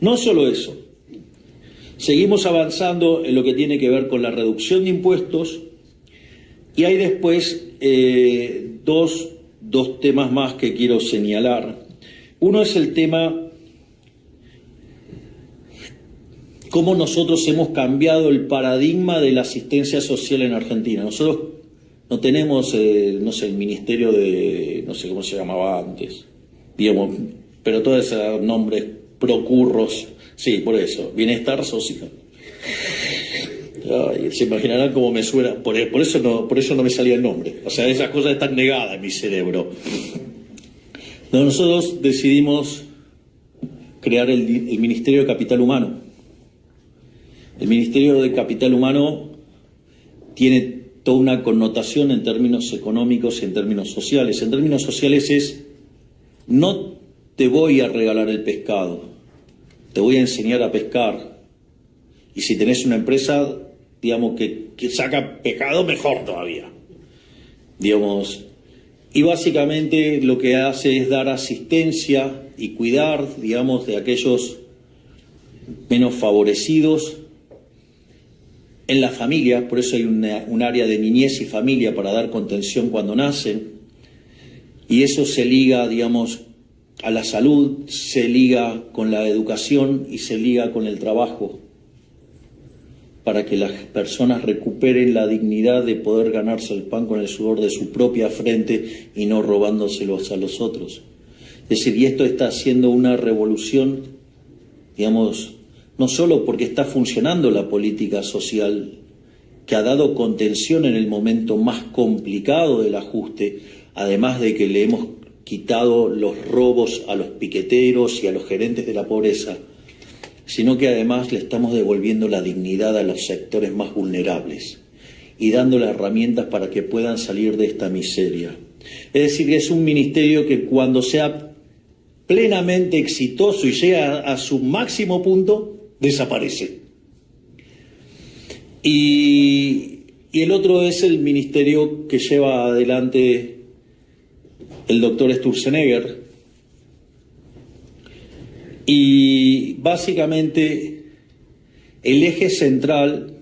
No solo eso, seguimos avanzando en lo que tiene que ver con la reducción de impuestos y hay después dos temas más que quiero señalar. Uno es el tema cómo nosotros hemos cambiado el paradigma de la asistencia social en Argentina. Nosotros no tenemos, no sé, el ministerio de, no sé cómo se llamaba antes, digamos, pero todos esos nombres, procurros, sí, por eso, bienestar social. Ay, se imaginarán cómo me suena, por eso no me salía el nombre. O sea, esas cosas están negadas en mi cerebro. Nosotros decidimos crear el Ministerio de Capital Humano. El Ministerio de Capital Humano tiene toda una connotación en términos económicos y en términos sociales. En términos sociales es, no te voy a regalar el pescado, te voy a enseñar a pescar. Y si tenés una empresa, digamos, que saca pescado, mejor todavía. Digamos, y básicamente lo que hace es dar asistencia y cuidar, digamos, de aquellos menos favorecidos en la familia, por eso hay un área de niñez y familia para dar contención cuando nacen, y eso se liga, digamos, a la salud, se liga con la educación y se liga con el trabajo, para que las personas recuperen la dignidad de poder ganarse el pan con el sudor de su propia frente y no robándoselos a los otros. Es decir, y esto está haciendo una revolución, digamos, no solo porque está funcionando la política social, que ha dado contención en el momento más complicado del ajuste, además de que le hemos quitado los robos a los piqueteros y a los gerentes de la pobreza, sino que además le estamos devolviendo la dignidad a los sectores más vulnerables y dándole herramientas para que puedan salir de esta miseria. Es decir, que es un ministerio que cuando sea plenamente exitoso y llega a su máximo punto, desaparece. Y el otro es el ministerio que lleva adelante el doctor Sturzenegger. Y básicamente el eje central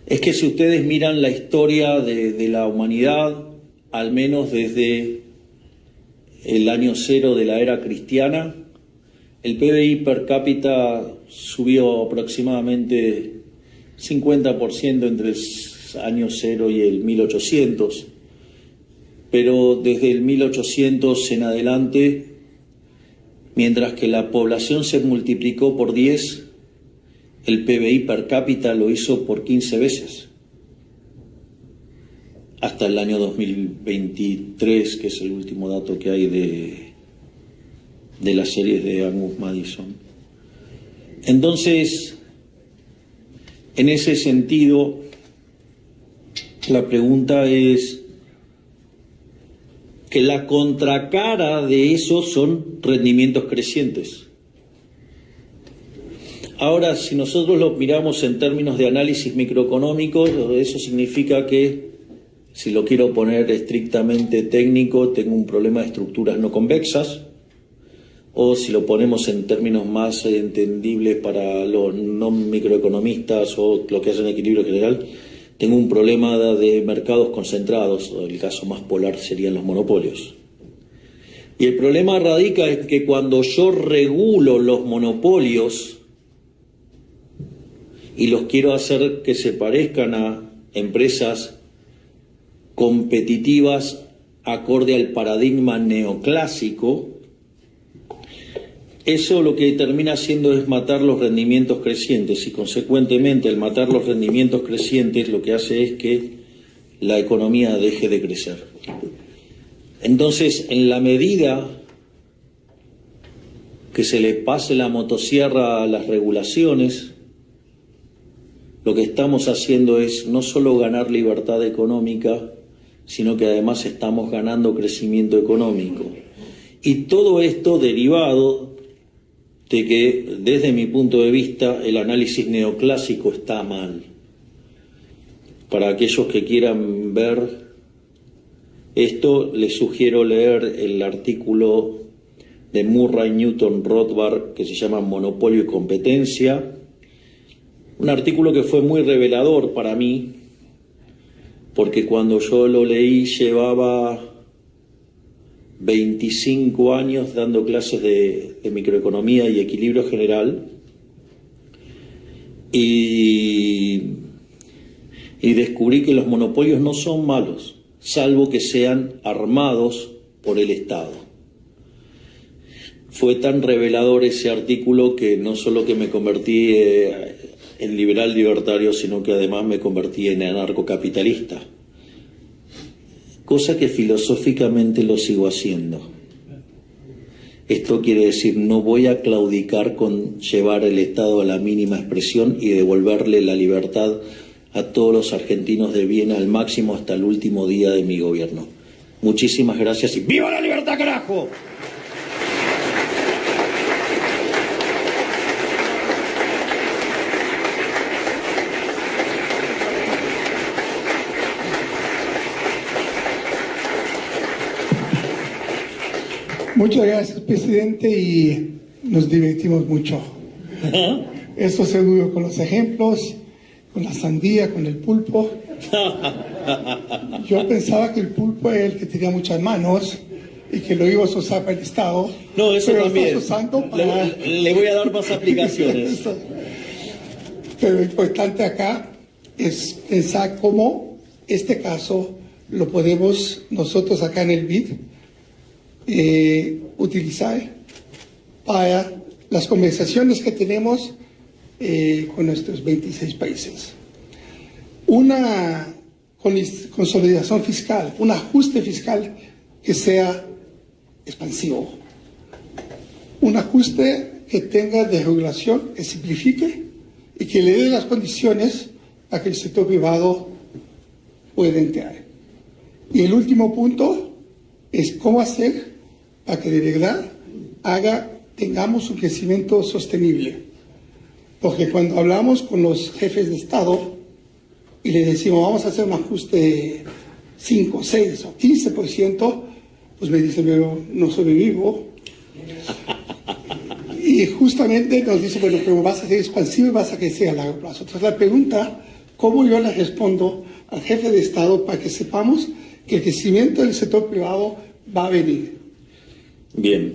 es que si ustedes miran la historia de la humanidad, al menos desde el año 0 de la era cristiana, el PBI per cápita subió aproximadamente 50% entre el año 0 y el 1800, pero desde el 1800 en adelante, mientras que la población se multiplicó por 10, el PBI per cápita lo hizo por 15 veces, hasta el año 2023, que es el último dato que hay de las series de Angus Madison. Entonces, en ese sentido, la pregunta es que la contracara de eso son rendimientos crecientes. Ahora, si nosotros lo miramos en términos de análisis microeconómicos, eso significa que, si lo quiero poner estrictamente técnico, tengo un problema de estructuras no convexas, o si lo ponemos en términos más entendibles para los no microeconomistas o los que hacen equilibrio general, tengo un problema de mercados concentrados, el caso más polar serían los monopolios. Y el problema radica en que cuando yo regulo los monopolios y los quiero hacer que se parezcan a empresas competitivas acorde al paradigma neoclásico, eso lo que termina haciendo es matar los rendimientos crecientes y consecuentemente al matar los rendimientos crecientes lo que hace es que la economía deje de crecer. Entonces, en la medida que se le pase la motosierra a las regulaciones, lo que estamos haciendo es no solo ganar libertad económica, sino que además estamos ganando crecimiento económico. Y todo esto derivado de que, desde mi punto de vista, el análisis neoclásico está mal. Para aquellos que quieran ver esto, les sugiero leer el artículo de Murray Newton Rothbard que se llama Monopolio y Competencia, un artículo que fue muy revelador para mí, porque cuando yo lo leí llevaba 25 años dando clases de microeconomía y equilibrio general y descubrí que los monopolios no son malos, salvo que sean armados por el Estado. Fue tan revelador ese artículo que no solo que me convertí en liberal libertario, sino que además me convertí en anarcocapitalista, cosa que filosóficamente lo sigo haciendo. Esto quiere decir, no voy a claudicar con llevar el Estado a la mínima expresión y devolverle la libertad a todos los argentinos de bien al máximo hasta el último día de mi gobierno. Muchísimas gracias y ¡viva la libertad, carajo! Muchas gracias, presidente, y nos divertimos mucho. Esto seguro con los ejemplos, con la sandía, con el pulpo. Yo pensaba que el pulpo era el que tenía muchas manos y que lo ibas a usar para el Estado. No, eso pero también. Estás usando para... Le voy a dar más aplicaciones. Pero lo importante acá es pensar cómo este caso lo podemos nosotros acá en el BID utilizar para las conversaciones que tenemos con nuestros 26 países. Una consolidación fiscal, un ajuste fiscal que sea expansivo, un ajuste que tenga desregulación, que simplifique y que le dé las condiciones a que el sector privado pueda entrar. Y el último punto es cómo hacer para que de verdad tengamos un crecimiento sostenible. Porque cuando hablamos con los jefes de Estado y les decimos vamos a hacer un ajuste de 5, 6 o 15%, pues me dicen, pero no sobrevivo. Y justamente nos dicen, bueno, pero vas a ser expansivo y vas a crecer a largo plazo. Entonces la pregunta, ¿cómo yo le respondo al jefe de Estado para que sepamos que el crecimiento del sector privado va a venir? Bien.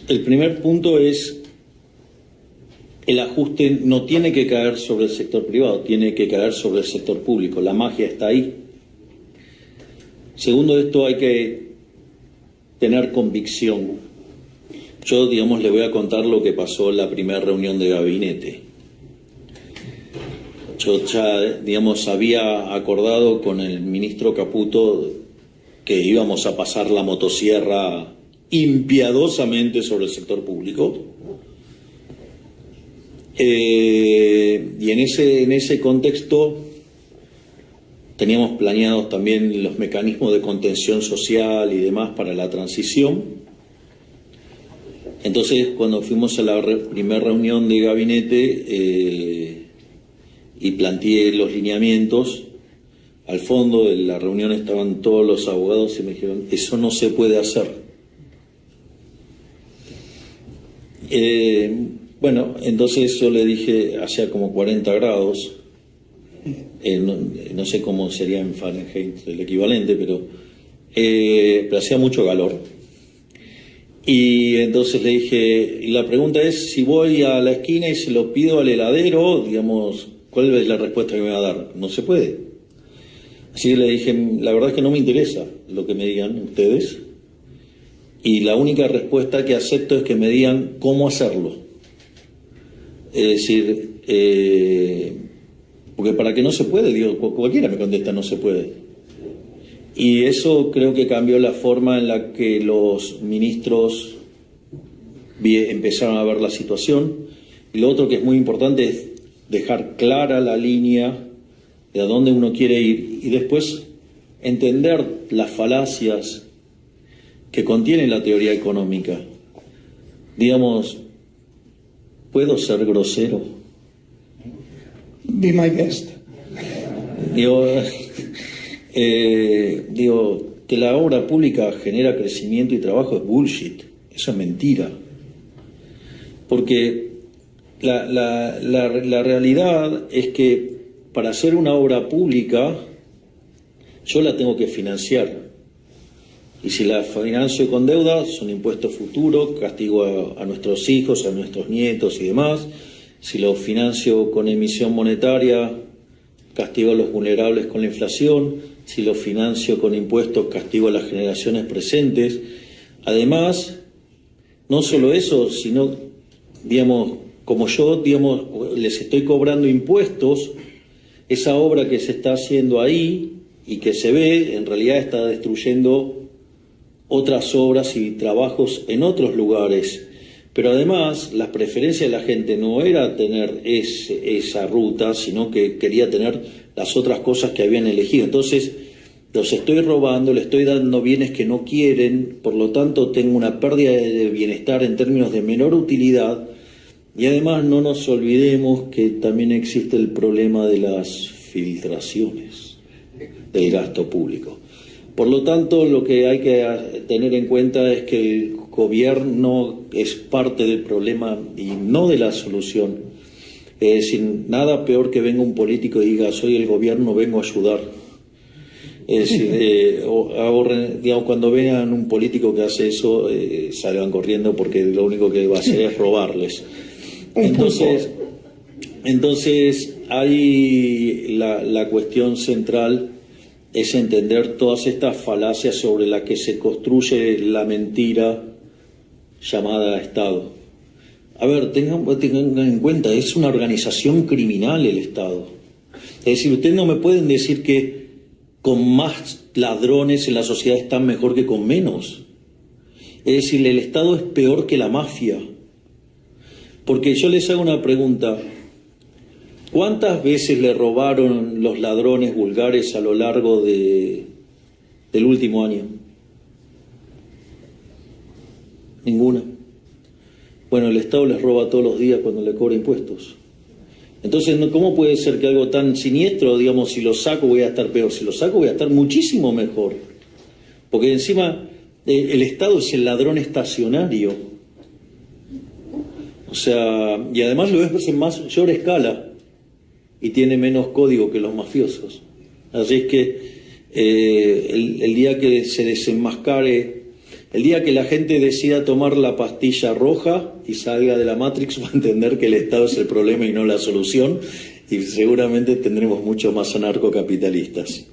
El primer punto es, el ajuste no tiene que caer sobre el sector privado, tiene que caer sobre el sector público. La magia está ahí. Segundo, esto hay que tener convicción. Yo, digamos, le voy a contar lo que pasó en la primera reunión de gabinete. Yo ya, digamos, había acordado con el ministro Caputo que íbamos a pasar la motosierra impiadosamente sobre el sector público. Y en ese contexto teníamos planeados también los mecanismos de contención social y demás para la transición. Entonces, cuando fuimos a la primera reunión de gabinete y planteé los lineamientos, al fondo de la reunión estaban todos los abogados y me dijeron, eso no se puede hacer. Bueno, entonces yo le dije, hacía como 40 grados, no sé cómo sería en Fahrenheit el equivalente, pero hacía mucho calor. Y entonces le dije, y la pregunta es, si voy a la esquina y se lo pido al heladero, digamos, ¿cuál es la respuesta que me va a dar? No se puede. Así que le dije, la verdad es que no me interesa lo que me digan ustedes, y la única respuesta que acepto es que me digan cómo hacerlo. Es decir, porque para que no se puede, digo, cualquiera me contesta no se puede. Y eso creo que cambió la forma en la que los ministros empezaron a ver la situación. Y lo otro que es muy importante es dejar clara la línea de a dónde uno quiere ir y después entender las falacias que contiene la teoría económica. Digamos, ¿puedo ser grosero? Be my guest. Digo, que la obra pública genera crecimiento y trabajo es bullshit. Eso es mentira. Porque la realidad es que para hacer una obra pública yo la tengo que financiar. Y si la financio con deuda, es un impuesto futuro, castigo a nuestros hijos, a nuestros nietos y demás. Si lo financio con emisión monetaria, castigo a los vulnerables con la inflación. Si lo financio con impuestos, castigo a las generaciones presentes. Además, no solo eso, sino, digamos, como yo, digamos, les estoy cobrando impuestos, esa obra que se está haciendo ahí y que se ve, en realidad está destruyendo otras obras y trabajos en otros lugares. Pero además, la preferencia de la gente no era tener esa ruta, sino que quería tener las otras cosas que habían elegido. Entonces, los estoy robando, le estoy dando bienes que no quieren, por lo tanto tengo una pérdida de bienestar en términos de menor utilidad. Y además no nos olvidemos que también existe el problema de las filtraciones del gasto público. Por lo tanto, lo que hay que tener en cuenta es que el gobierno es parte del problema y no de la solución. Es decir, nada peor que venga un político y diga, soy el gobierno, vengo a ayudar. Es decir, digamos, cuando vean un político que hace eso, salgan corriendo porque lo único que va a hacer es robarles. Entonces ahí la cuestión central es entender todas estas falacias sobre las que se construye la mentira llamada Estado. A ver, tengan en cuenta, es una organización criminal el Estado. Es decir, ustedes no me pueden decir que con más ladrones en la sociedad están mejor que con menos. Es decir, el Estado es peor que la mafia. Porque yo les hago una pregunta. ¿Cuántas veces le robaron los ladrones vulgares a lo largo del último año? Ninguna. Bueno, el Estado les roba todos los días cuando le cobra impuestos. Entonces, ¿cómo puede ser que algo tan siniestro, digamos, si lo saco voy a estar peor? Si lo saco voy a estar muchísimo mejor. Porque encima el Estado es el ladrón estacionario. O sea, y además lo es en mayor escala y tiene menos código que los mafiosos. Así es que el día que se desenmascare, el día que la gente decida tomar la pastilla roja y salga de la Matrix, va a entender que el Estado es el problema y no la solución, y seguramente tendremos mucho más anarcocapitalistas.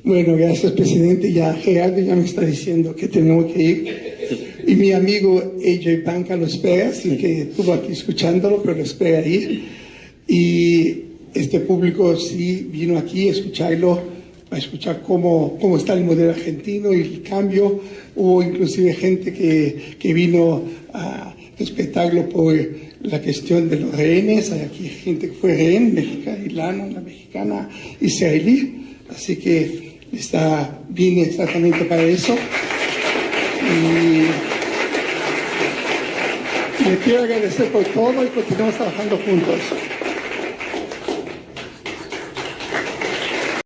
Bueno, gracias, presidente. Ya Gerardo ya me está diciendo que tenemos que ir. Y mi amigo AJ Banca lo espera, así que estuvo aquí escuchándolo, pero lo espera ahí. Y este público sí vino aquí a escucharlo, a escuchar cómo está el modelo argentino y el cambio. Hubo inclusive gente que vino a respetarlo por la cuestión de los rehenes. Hay aquí gente que fue rehén, mexicana, una mexicana israelí. Así que vine exactamente para eso. Y le quiero agradecer por todo y continuamos trabajando juntos.